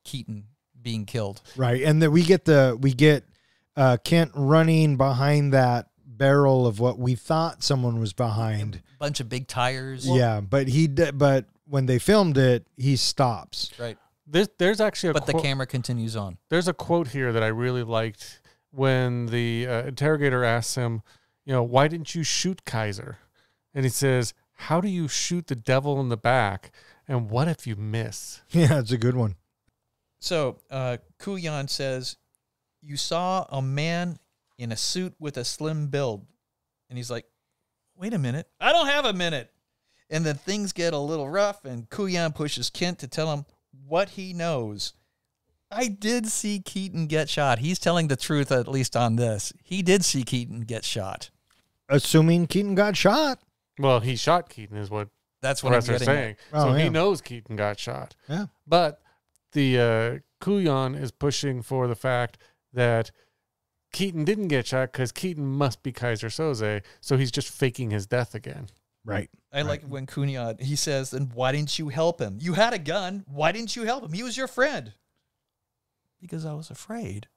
Keaton being killed. Right. And then we get Kent running behind that barrel of what we thought someone was behind. Bunch of big tires. Yeah, but but when they filmed it, he stops. Right. There's actually the camera continues on. There's a quote here that I really liked when the interrogator asks him, you know, "Why didn't you shoot Kaiser?" And he says, "How do you shoot the devil in the back? And what if you miss?" Yeah, it's a good one. So Kuyan says, "You saw a man in a suit with a slim build." And he's like, wait a minute. I don't have a minute. And then things get a little rough, and Kuyan pushes Kent to tell him what he knows. I did see Keaton get shot. He's telling the truth, at least on this. He did see Keaton get shot. Assuming Keaton got shot. Well, he shot Keaton is what That's what I'm they're getting saying. at. So Oh, he yeah. knows Keaton got shot. Yeah. But the Kuyan is pushing for the fact that Keaton didn't get shot because Keaton must be Kaiser Soze, so he's just faking his death again. Right. I like when Kuyan, he says, then why didn't you help him? You had a gun. Why didn't you help him? He was your friend. Because I was afraid.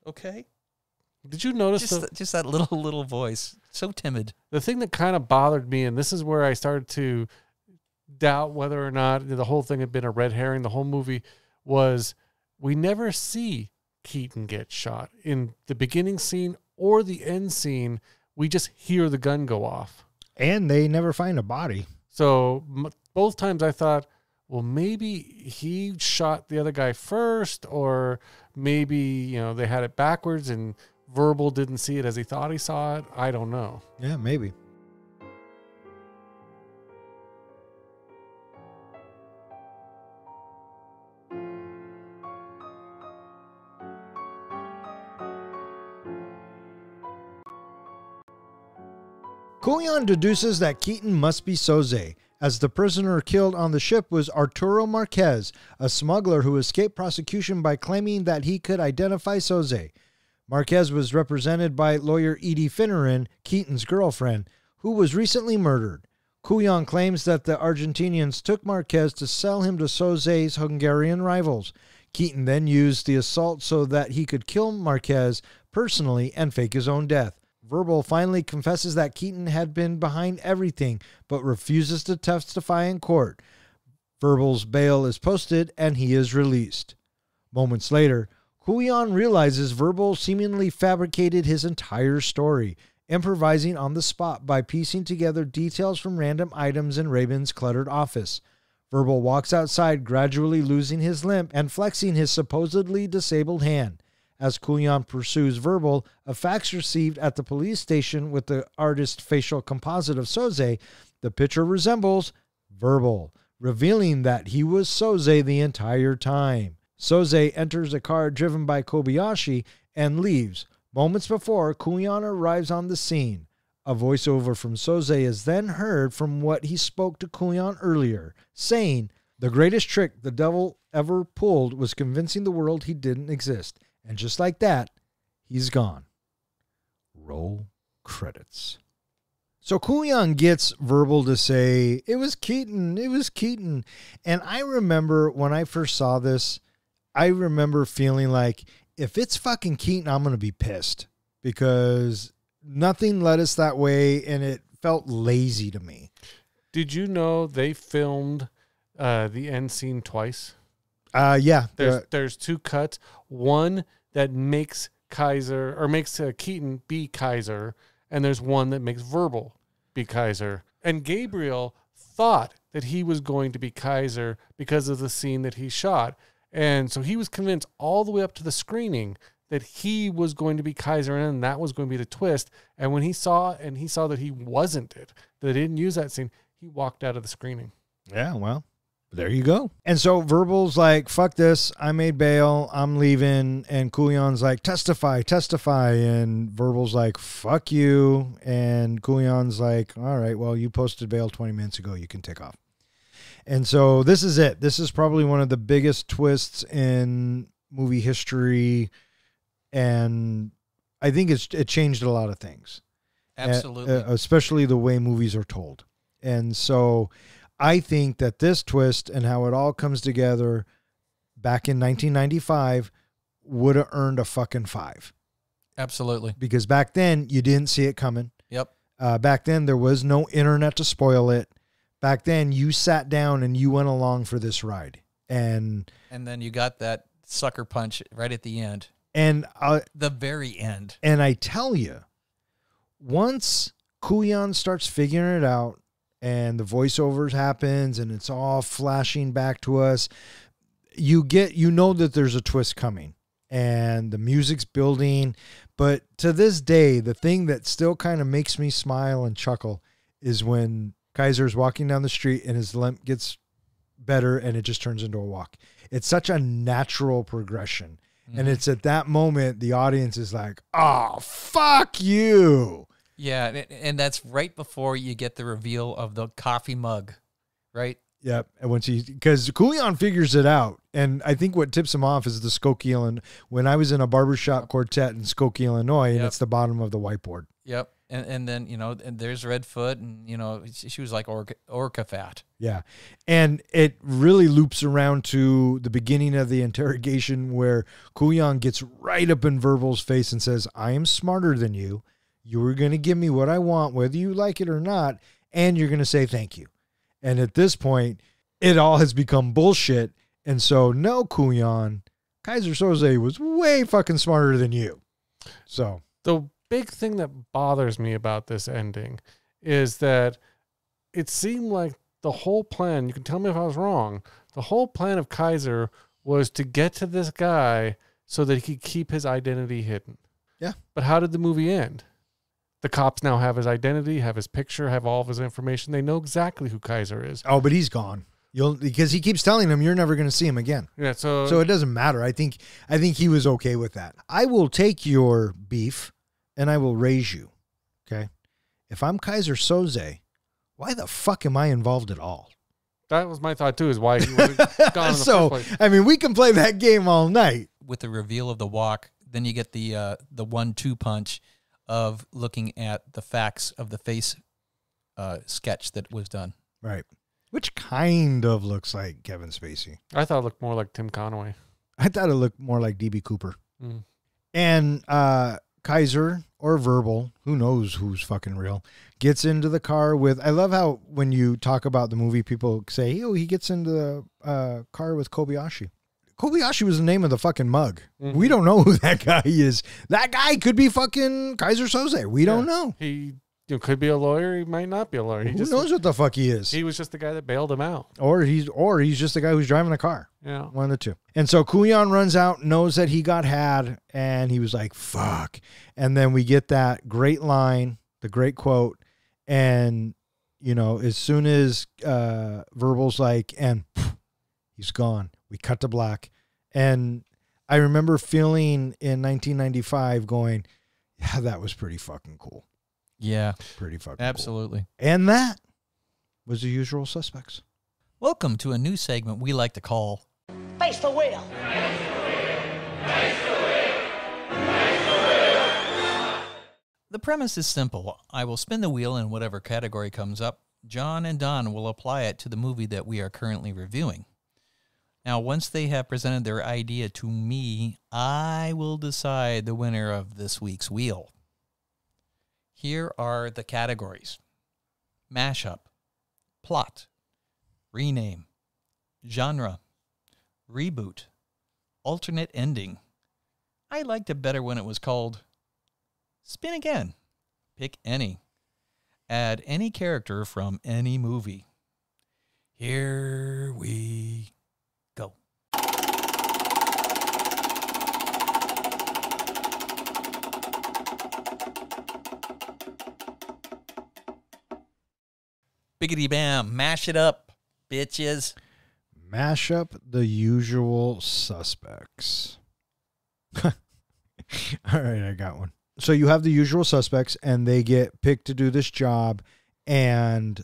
Okay? Did you notice Just that little voice. So timid. the thing that kind of bothered me, and this is where I started to doubt whether or not the whole thing had been a red herring, the whole movie, was we never see Keaton get shot. In the beginning scene or the end scene, we just hear the gun go off. And they never find a body. So both times I thought, well, maybe he shot the other guy first, or maybe, they had it backwards and Verbal didn't see it as he thought he saw it. I don't know. Yeah, maybe. Kuyan deduces that Keaton must be Soze, as the prisoner killed on the ship was Arturo Marquez, a smuggler who escaped prosecution by claiming that he could identify Soze. Marquez was represented by lawyer Edie Finneran, Keaton's girlfriend, who was recently murdered. Kuyan claims that the Argentinians took Marquez to sell him to Soze's Hungarian rivals. Keaton then used the assault so that he could kill Marquez personally and fake his own death. Verbal finally confesses that Keaton had been behind everything, but refuses to testify in court. Verbal's bail is posted, and he is released. Moments later, Kuyan realizes Verbal seemingly fabricated his entire story, improvising on the spot by piecing together details from random items in Rabin's cluttered office. Verbal walks outside, gradually losing his limp and flexing his supposedly disabled hand. As Kuyan pursues Verbal, a fax received at the police station with the artist's facial composite of Soze, the picture resembles Verbal, revealing that he was Soze the entire time. Soze enters a car driven by Kobayashi and leaves. Moments before, Kuyan arrives on the scene. A voiceover from Soze is then heard from what he spoke to Kuyan earlier, saying, "The greatest trick the devil ever pulled was convincing the world he didn't exist. And just like that, he's gone." Roll credits. So Kuyan gets Verbal to say, it was Keaton. And I remember when I first saw this, I remember feeling like, if it's fucking Keaton, I'm going to be pissed. Because nothing led us that way, and it felt lazy to me. Did you know they filmed the end scene twice? Yeah. There's two cuts. One that makes Keaton be Kaiser, and there's one that makes Verbal be Kaiser. And Gabriel thought that he was going to be Kaiser because of the scene that he shot. And so he was convinced all the way up to the screening that he was going to be Kaiser, and that was going to be the twist. And when he saw that he wasn't it, that they didn't use that scene, he walked out of the screening. Yeah, well, there you go. And so Verbal's like, fuck this. I made bail. I'm leaving. And Kuyan's like, testify. And Verbal's like, fuck you. And Kuyan's like, all right, well, you posted bail 20 minutes ago. You can take off. And so this is it. This is probably one of the biggest twists in movie history. And I think it changed a lot of things. Absolutely. Especially the way movies are told. And so I think that this twist and how it all comes together back in 1995 would have earned a fucking 5. Absolutely. Because back then you didn't see it coming. Yep. Back then there was no internet to spoil it. Back then you sat down and you went along for this ride. And then you got that sucker punch right at the end. And the very end. And I tell you, once Kuyan starts figuring it out, and the voiceovers happens and it's all flashing back to us, you know that there's a twist coming. and the music's building. But to this day, the thing that still kind of makes me smile and chuckle is when Kaiser's walking down the street and his limp gets better and it just turns into a walk. It's such a natural progression. And it's at that moment the audience is like, oh, fuck you. Yeah, and that's right before you get the reveal of the coffee mug, right? Yep. And once because Coolion figures it out. And I think what tips him off is the Skokie, Illinois. When I was in a barbershop quartet in Skokie, Illinois, and it's the bottom of the whiteboard. Yep. And then, you know, and there's Redfoot, and, you know, she was like orca fat. Yeah. And it really loops around to the beginning of the interrogation where Coolion gets right up in Verbal's face and says, I am smarter than you. You were going to give me what I want, whether you like it or not, and you're going to say thank you. And at this point, it all has become bullshit. And so, no, Coolion, Kaiser Soze was way fucking smarter than you. So the big thing that bothers me about this ending is that it seemed like the whole plan, you can tell me if I was wrong, the whole plan of Kaiser was to get to this guy so that he could keep his identity hidden. Yeah. But how did the movie end? The cops now have his identity, have his picture, have all of his information. They know exactly who Kaiser is. Oh, but he's gone. Because he keeps telling him you're never going to see him again. Yeah, so it doesn't matter. I think he was okay with that. I will take your beef and I will raise you. Okay. If I'm Kaiser Soze, why the fuck am I involved at all? That was my thought too, is why he would have gone in the first place. I mean, we can play that game all night. With the reveal of the walk, then you get the 1-2 punch of looking at the facts of the face sketch that was done. Right. Which kind of looks like Kevin Spacey. I thought it looked more like Tim Conway. I thought it looked more like D.B. Cooper. Mm. And Kaiser or Verbal, who knows who's fucking real, gets into the car with, I love how when you talk about the movie, people say, oh, he gets into the car with Kobayashi. Kobayashi was the name of the fucking mug. Mm-hmm. We don't know who that guy is. That guy could be fucking Kaiser Soze. We don't know. He could be a lawyer. He might not be a lawyer. Who knows what the fuck he is? He was just the guy that bailed him out. Or he's just the guy who's driving the car. Yeah. One of the two. And so Coolion runs out, knows that he got had, and he was like, fuck. And then we get that great line, the great quote. And, you know, as soon as Verbal's like, and he's gone, we cut to black. And I remember feeling in 1995 going, yeah, that was pretty fucking cool. Yeah. Pretty fucking absolutely. Cool. And that was The Usual Suspects. Welcome to a new segment we like to call Face the Wheel. The premise is simple. I will spin the wheel and whatever category comes up, John and Don will apply it to the movie that we are currently reviewing. Now, once they have presented their idea to me, I will decide the winner of this week's wheel. Here are the categories: mashup, plot, rename, genre, reboot, alternate ending. I liked it better when it was called spin again, pick any, add any character from any movie. Here we go. Biggity bam, mash it up, bitches. Mash up The Usual Suspects. All right, I got one. So you have The Usual Suspects, and they get picked to do this job, and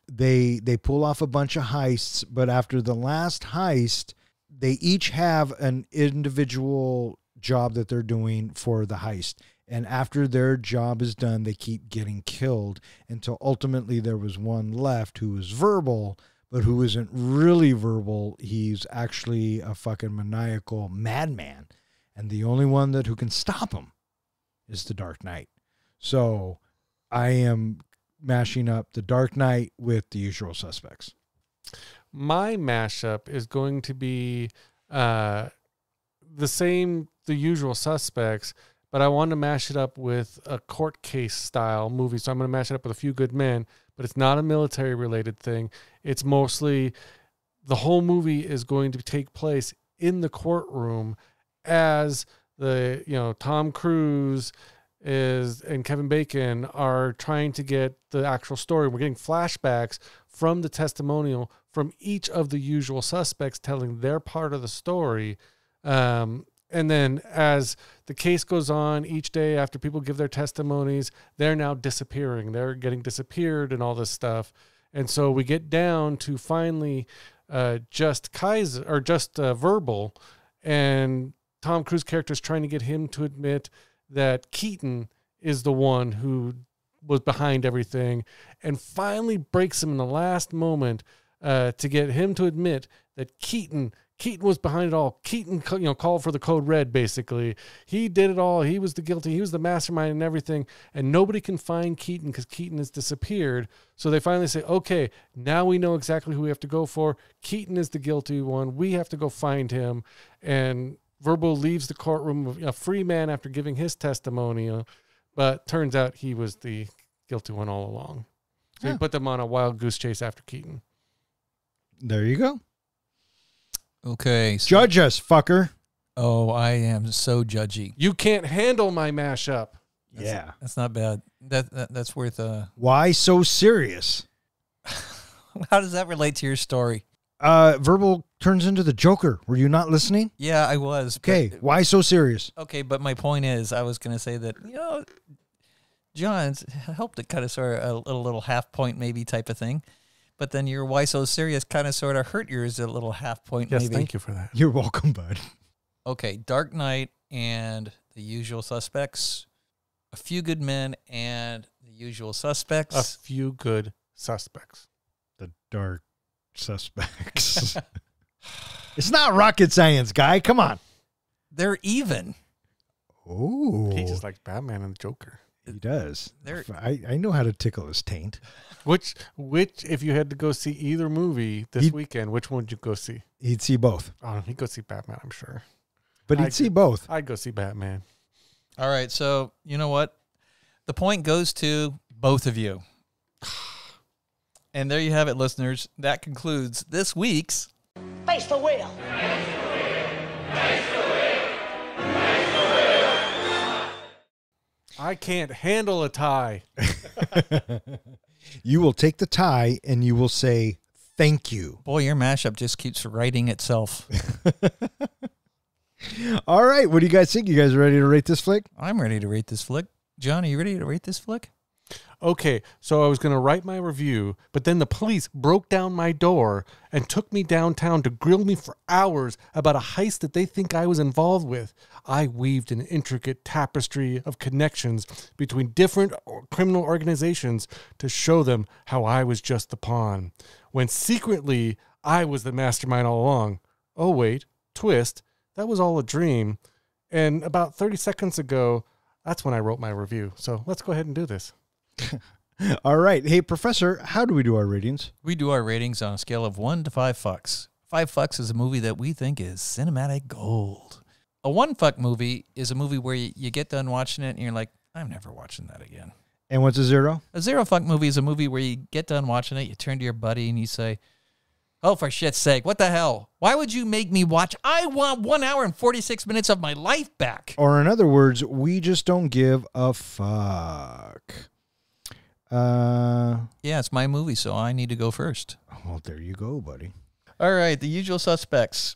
they pull off a bunch of heists, but after the last heist, they each have an individual job that they're doing for the heist. And after their job is done, they keep getting killed until ultimately there was one left who was Verbal, but who isn't really verbal. He's actually a fucking maniacal madman. And the only one who can stop him is the Dark Knight. So I am mashing up the Dark Knight with The Usual Suspects. My mashup is going to be the same, The Usual Suspects, but I want to mash it up with a court case style movie. So I'm going to mash it up with A Few Good Men, but it's not a military related thing. It's mostly the whole movie is going to take place in the courtroom as Tom Cruise and Kevin Bacon are trying to get the actual story. We're getting flashbacks from the testimonial from each of the usual suspects telling their part of the story. And then as the case goes on each day after people give their testimonies, they're now disappearing. They're getting disappeared and all this stuff. And so we get down to finally just Verbal, and Tom Cruise character is trying to get him to admit that Keaton is the one who was behind everything, and finally breaks him in the last moment to get him to admit that Keaton was behind it all. Keaton, called for the code red, basically. He did it all. He was the guilty. He was the mastermind and everything. And nobody can find Keaton because Keaton has disappeared. So they finally say, okay, now we know exactly who we have to go for. Keaton is the guilty one. We have to go find him. And Verbal leaves the courtroom a free man after giving his testimony. But turns out he was the guilty one all along. So he put them on a wild goose chase after Keaton. There you go. Okay. So, Judge us, fucker. oh, I am so judgy. You can't handle my mashup. Yeah. That's not bad. That's worth Why so serious? How does that relate to your story? Verbal turns into the Joker. Were you not listening? Yeah, I was. Okay. Why so serious? Okay, but my point is, I was going to say that, John's helped it kind of sort of a little half point maybe type of thing. But then your why so serious kind of sort of hurt yours a little half point Yes, maybe. thank you for that. You're welcome, bud. Okay, Dark Knight and The Usual Suspects, A Few Good Men and The Usual Suspects. A Few Good Suspects. The Dark Suspects. It's not rocket science, guy. Come on. They're even. Oh. He just likes Batman and the Joker. He does. They're- I know how to tickle his taint. Which, if you had to go see either movie this weekend, which one would you go see? He'd see both. Oh, he'd go see Batman, I'm sure. But he'd see both. I'd go see Batman. All right, so you know what? The point goes to both of you. And there you have it, listeners. That concludes this week's Face the wheel. I can't handle a tie. You will take the tie and you will say, thank you. Boy, your mashup just keeps writing itself. All right. What do you guys think? You guys ready to rate this flick? I'm ready to rate this flick. John, are you ready to rate this flick? Okay, so I was going to write my review, but then the police broke down my door and took me downtown to grill me for hours about a heist that they think I was involved with. I weaved an intricate tapestry of connections between different criminal organizations to show them how I was just the pawn, when secretly I was the mastermind all along. Oh, wait, twist, that was all a dream. And about 30 seconds ago, that's when I wrote my review. So let's go ahead and do this. All right. Hey, Professor, how do we do our ratings? We do our ratings on a scale of 1 to 5 fucks. 5 fucks is a movie that we think is cinematic gold. A 1 fuck movie is a movie where you get done watching it and you're like, I'm never watching that again. And what's a 0? A 0 fuck movie is a movie where you get done watching it, you turn to your buddy and you say, oh, for shit's sake, what the hell? Why would you make me watch? I want 1 hour and 46 minutes of my life back. Or in other words, we just don't give a fuck. Yeah, it's my movie, so I need to go first. Well, there you go, buddy. All right, The Usual Suspects.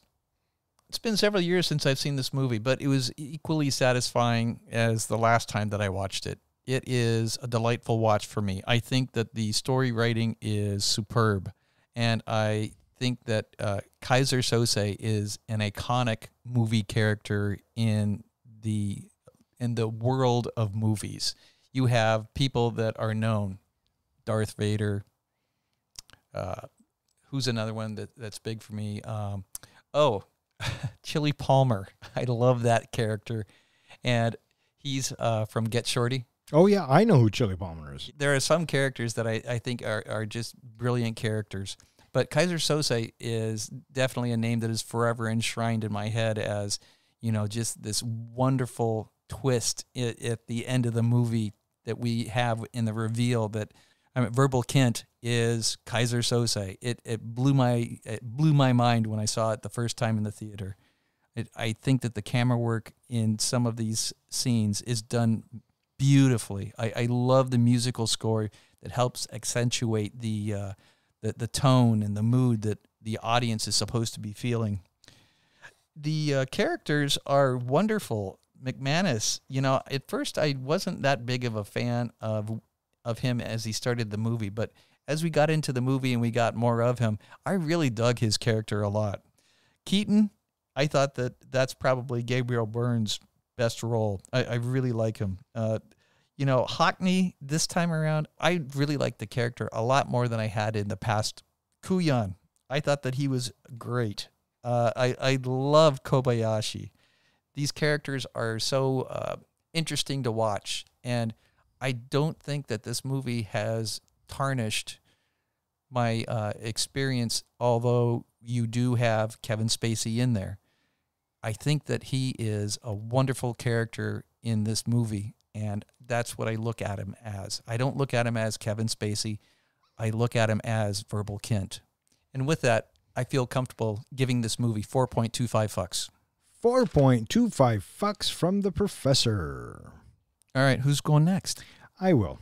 It's been several years since I've seen this movie, but it was equally satisfying as the last time that I watched it. It is a delightful watch for me. I think that the story writing is superb, and I think that Kaiser Soze is an iconic movie character in the world of movies. You have people that are known, Darth Vader. Who's another one that's big for me? Chili Palmer. I love that character. And he's from Get Shorty. Oh, yeah, I know who Chili Palmer is. There are some characters that I think are just brilliant characters. But Kaiser Soze is definitely a name that is forever enshrined in my head as, just this wonderful twist at the end of the movie that we have in the reveal that Verbal Kint is Kaiser Soze. It blew my mind when I saw it the first time in the theater. I think that the camera work in some of these scenes is done beautifully. I love the musical score that helps accentuate the tone and the mood that the audience is supposed to be feeling. The characters are wonderful. McManus, at first I wasn't that big of a fan of him as he started the movie, but as we got into the movie and we got more of him, I really dug his character a lot. Keaton, I thought that's probably Gabriel Byrne's best role. I really like him. Hockney, this time around, I really liked the character a lot more than I had in the past. Kuyan, I thought that he was great. I loved Kobayashi. These characters are so interesting to watch, and I don't think that this movie has tarnished my experience, although you do have Kevin Spacey in there. I think that he is a wonderful character in this movie, and that's what I look at him as. I don't look at him as Kevin Spacey. I look at him as Verbal Kint. And with that, I feel comfortable giving this movie 4.25 fucks. 4.25 fucks from the professor. All right, who's going next? I will.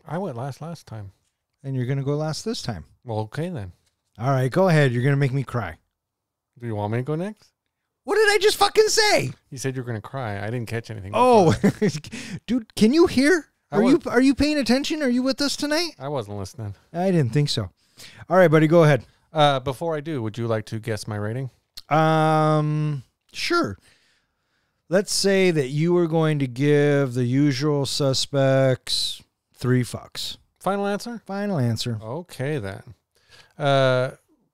I went last time. And you're going to go last this time. Well, okay then. All right, go ahead. You're going to make me cry. Do you want me to go next? What did I just fucking say? You said you were going to cry. I didn't catch anything. Oh, dude, can you hear? Are you paying attention? Are you with us tonight? I wasn't listening. I didn't think so. All right, buddy, go ahead. Before I do, would you like to guess my rating? Sure. Let's say that you were going to give The Usual Suspects 3 fucks. Final answer? Final answer. Okay, then.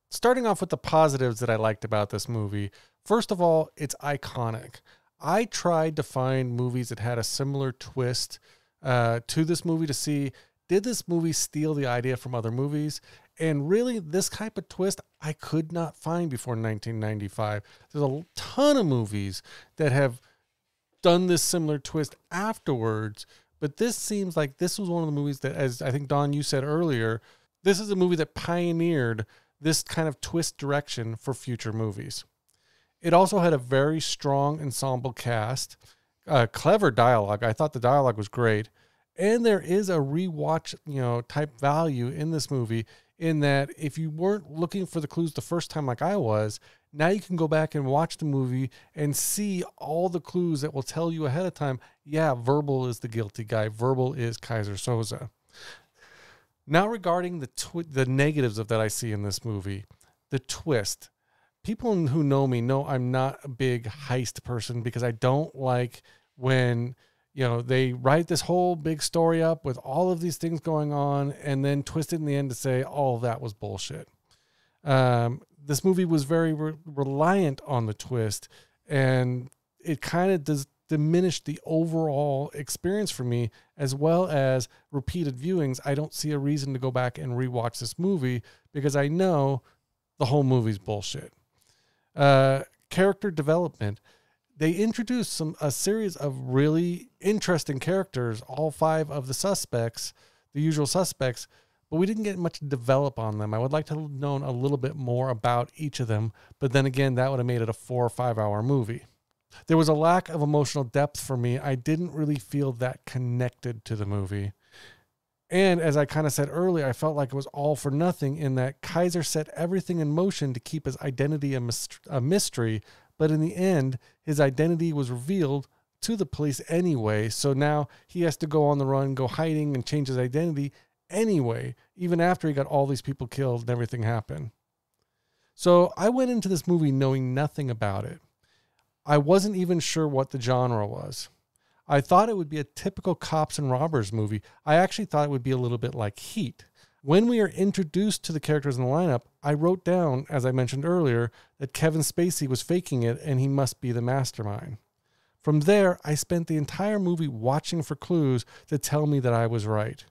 Starting off with the positives that I liked about this movie. First of all, it's iconic. I tried to find movies that had a similar twist to this movie to see, did this movie steal the idea from other movies? And really, this type of twist I could not find before 1995. There's a ton of movies that have done this similar twist afterwards, but this seems like this was one of the movies that, as I think, Don, you said earlier, this is a movie that pioneered this kind of twist direction for future movies. It also had a very strong ensemble cast, clever dialogue. I thought the dialogue was great. And there is a rewatch, type value in this movie, in that if you weren't looking for the clues the first time like I was, now you can go back and watch the movie and see all the clues that will tell you ahead of time, yeah, Verbal is the guilty guy. Verbal is Kaiser Soze. Now regarding the negatives of that I see in this movie, the twist. People who know me know I'm not a big heist person because I don't like when they write this whole big story up with all of these things going on and then twist it in the end to say, oh, that was bullshit. This movie was very reliant on the twist, and it kind of does diminish the overall experience for me, as well as repeated viewings. I don't see a reason to go back and rewatch this movie because I know the whole movie's bullshit. Character development. They introduced a series of really interesting characters, all 5 of the suspects, the usual suspects, but we didn't get much to develop on them. I would like to have known a little bit more about each of them, but then again, that would have made it a 4 or 5 hour movie. There was a lack of emotional depth for me. I didn't really feel that connected to the movie. And as I kind of said earlier, I felt like it was all for nothing in that Kaiser set everything in motion to keep his identity a mystery, but in the end, his identity was revealed to the police anyway, so now he has to go on the run, go hiding, and change his identity anyway, even after he got all these people killed and everything happened. So I went into this movie knowing nothing about it. I wasn't even sure what the genre was. I thought it would be a typical cops and robbers movie. I actually thought it would be a little bit like Heat. When we are introduced to the characters in the lineup, I wrote down, as I mentioned earlier, that Kevin Spacey was faking it and he must be the mastermind. From there, I spent the entire movie watching for clues to tell me that I was right.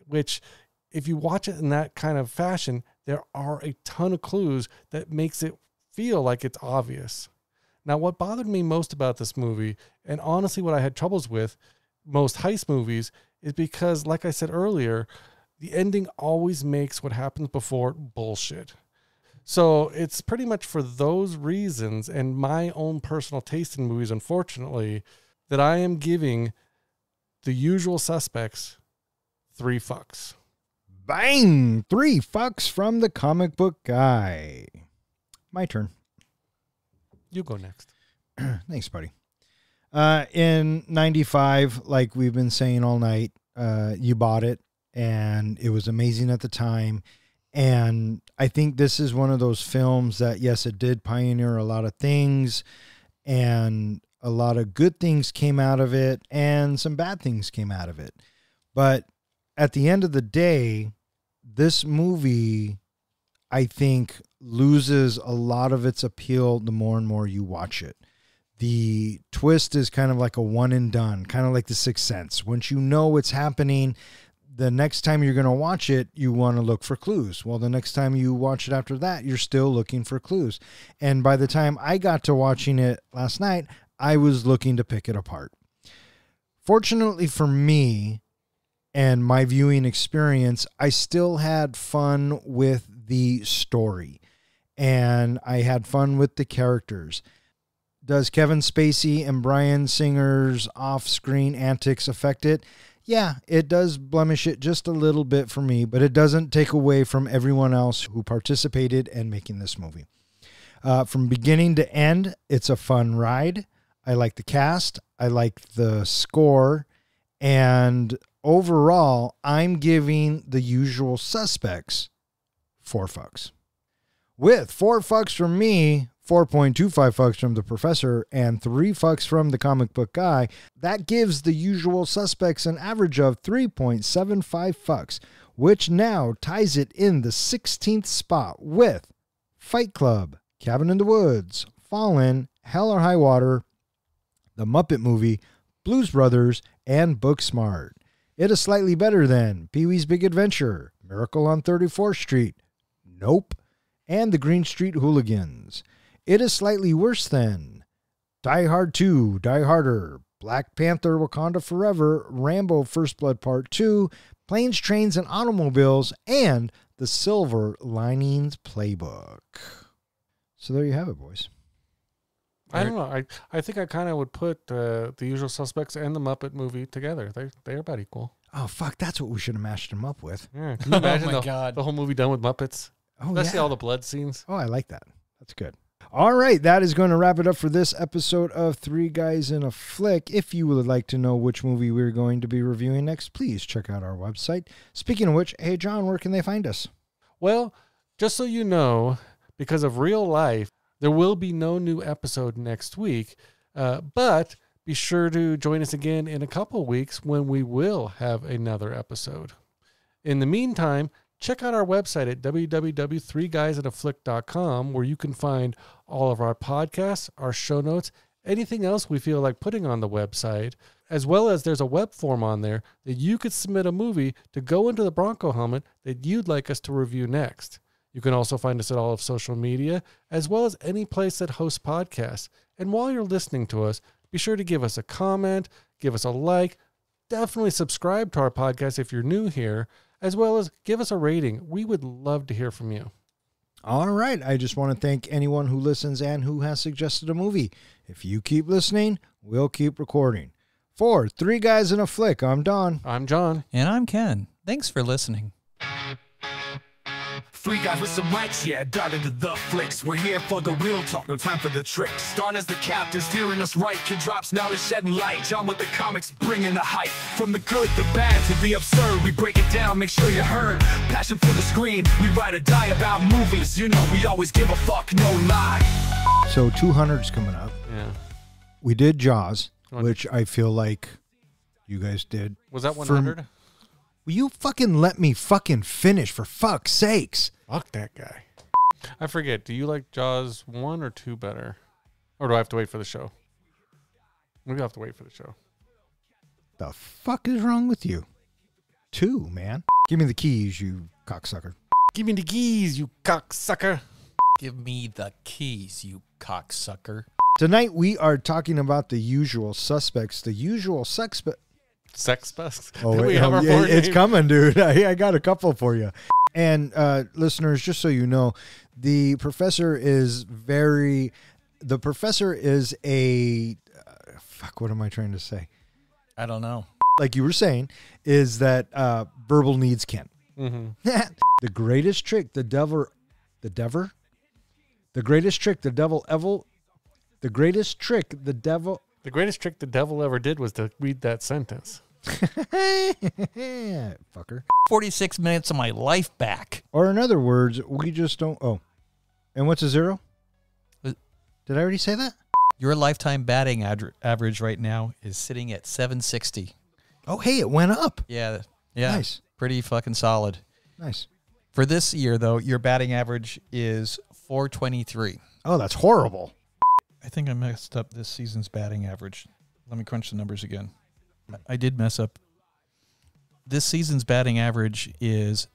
Which, if you watch it in that kind of fashion, there are a ton of clues that makes it feel like it's obvious. Now, what bothered me most about this movie, and honestly what I had troubles with most heist movies, is because, like I said earlier, the ending always makes what happens before bullshit. So it's pretty much for those reasons and my own personal taste in movies, unfortunately, that I am giving The Usual Suspects 3 fucks. Bang! 3 fucks from the comic book guy. My turn. You go next. Thanks, buddy. In 95, like we've been saying all night, you bought it, and it was amazing at the time. And I think this is one of those films that, yes, it did pioneer a lot of things, and a lot of good things came out of it, and some bad things came out of it. But at the end of the day, this movie, I think, loses a lot of its appeal the more and more you watch it. The twist is kind of like a one and done, kind of like The Sixth Sense. Once you know what's happening, the next time you're going to watch it, you want to look for clues. Well, the next time you watch it after that, you're still looking for clues. And by the time I got to watching it last night, I was looking to pick it apart. Fortunately for me and my viewing experience, I still had fun with the story. And I had fun with the characters. Does Kevin Spacey and Bryan Singer's off-screen antics affect it? Yeah, it does blemish it just a little bit for me, but it doesn't take away from everyone else who participated in making this movie. From beginning to end, it's a fun ride. I like the cast. I like the score. And overall, I'm giving The Usual Suspects 4 fucks. With 4 fucks from me, 4.25 fucks from the professor, and 3 fucks from the comic book guy, that gives The Usual Suspects an average of 3.75 fucks, which now ties it in the 16th spot with Fight Club, Cabin in the Woods, Fallen, Hell or High Water, The Muppet Movie, Blues Brothers, and Booksmart. It is slightly better than Pee-wee's Big Adventure, Miracle on 34th Street, Nope, and The Green Street Hooligans. It is slightly worse than Die Hard 2, Die Harder, Black Panther Wakanda Forever, Rambo First Blood Part 2, Planes, Trains, and Automobiles, and The Silver Linings Playbook. So there you have it, boys. I don't know. I think I kind of would put The Usual Suspects and The Muppet Movie together. They're about equal. Oh, fuck. That's what we should have mashed them up with. Yeah. Can you imagine Oh my God. the whole movie done with Muppets? Oh, Especially yeah. all the blood scenes. Oh, I like that. That's good. All right, that is going to wrap it up for this episode of Three Guys in a Flick. If you would like to know which movie we're going to be reviewing next, please check out our website. Speaking of which, hey, John, where can they find us? Well, just so you know, because of real life, there will be no new episode next week, but be sure to join us again in a couple weeks when we will have another episode. In the meantime, check out our website at www.threeguysinaflick.com, where you can find all of our podcasts, our show notes, anything else we feel like putting on the website, as well as there's a web form on there that you could submit a movie to go into the Bronco helmet that you'd like us to review next. You can also find us at all of social media, as well as any place that hosts podcasts. And while you're listening to us, be sure to give us a comment, give us a like, definitely subscribe to our podcast if you're new here, as well as give us a rating. We would love to hear from you. All right. I just want to thank anyone who listens and who has suggested a movie. If you keep listening, we'll keep recording. For Three Guys in a Flick, I'm Don. I'm John. And I'm Ken. Thanks for listening. 3 guys with some mics, yeah, dive into the flicks. We're here for the real talk, no time for the tricks. Don as the captain, steering us right. Kid drops now to shedding light. John with the comics, bringing the hype. From the good, the bad, to the absurd, we break it down, make sure you heard. Passion for the screen, we ride or die about movies. You know we always give a fuck, no lie. So 200's coming up. Yeah. We did Jaws, which I feel like you guys did. Was that 100? Will you fucking let me fucking finish, for fuck's sakes? Fuck that guy. I forget. Do you like Jaws 1 or 2 better? Or do I have to wait for the show? Maybe I'll have to wait for the show. The fuck is wrong with you? 2, man. Give me the keys, you cocksucker. Give me the keys, you cocksucker. Give me the keys, you cocksucker. Tonight we are talking about The Usual Suspects. The Usual Suspects. Sex bucks. Oh, we wait, have our yeah, board it's name? coming, dude. I got a couple for you. And listeners, just so you know, The professor is a fuck. What am I trying to say? I don't know. Like you were saying, is that verbal needs Ken. Mm-hmm. The greatest trick the devil ever did was to read that sentence. Fucker. 46 minutes of my life back. Or in other words, we just don't. Oh, and what's a zero? Uh, Did I already say that? Your lifetime batting average right now is sitting at 760. Oh, hey, it went up. Yeah. Nice. Pretty fucking solid. Nice. For this year, though, your batting average is 423. Oh, that's horrible. I think I messed up this season's batting average. Let me crunch the numbers again. I did mess up. This season's batting average is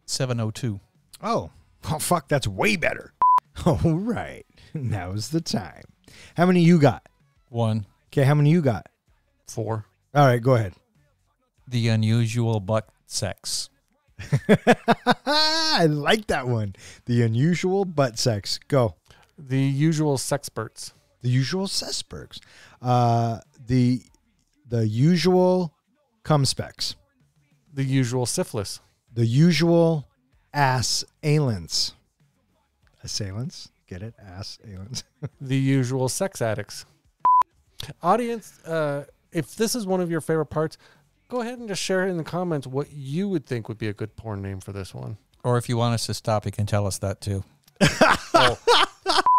702. Oh, fuck, that's way better. All right. Now's the time. How many you got? 1. Okay, how many you got? 4. All right, go ahead. The unusual butt sex. I like that one. The unusual butt sex. Go. The usual sexperts. The usual sesperks. The usual cum specs. The usual syphilis. The usual ass ailants. Assailants. Get it? Ass ailants. The usual sex addicts. Audience, if this is one of your favorite parts, go ahead and just share it in the comments what you would think would be a good porn name for this one. Or if you want us to stop, you can tell us that too. All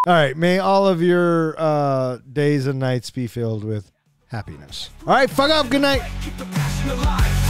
right. May all of your days and nights be filled with happiness. All right. Fuck off. Good night. Keep the passion alive.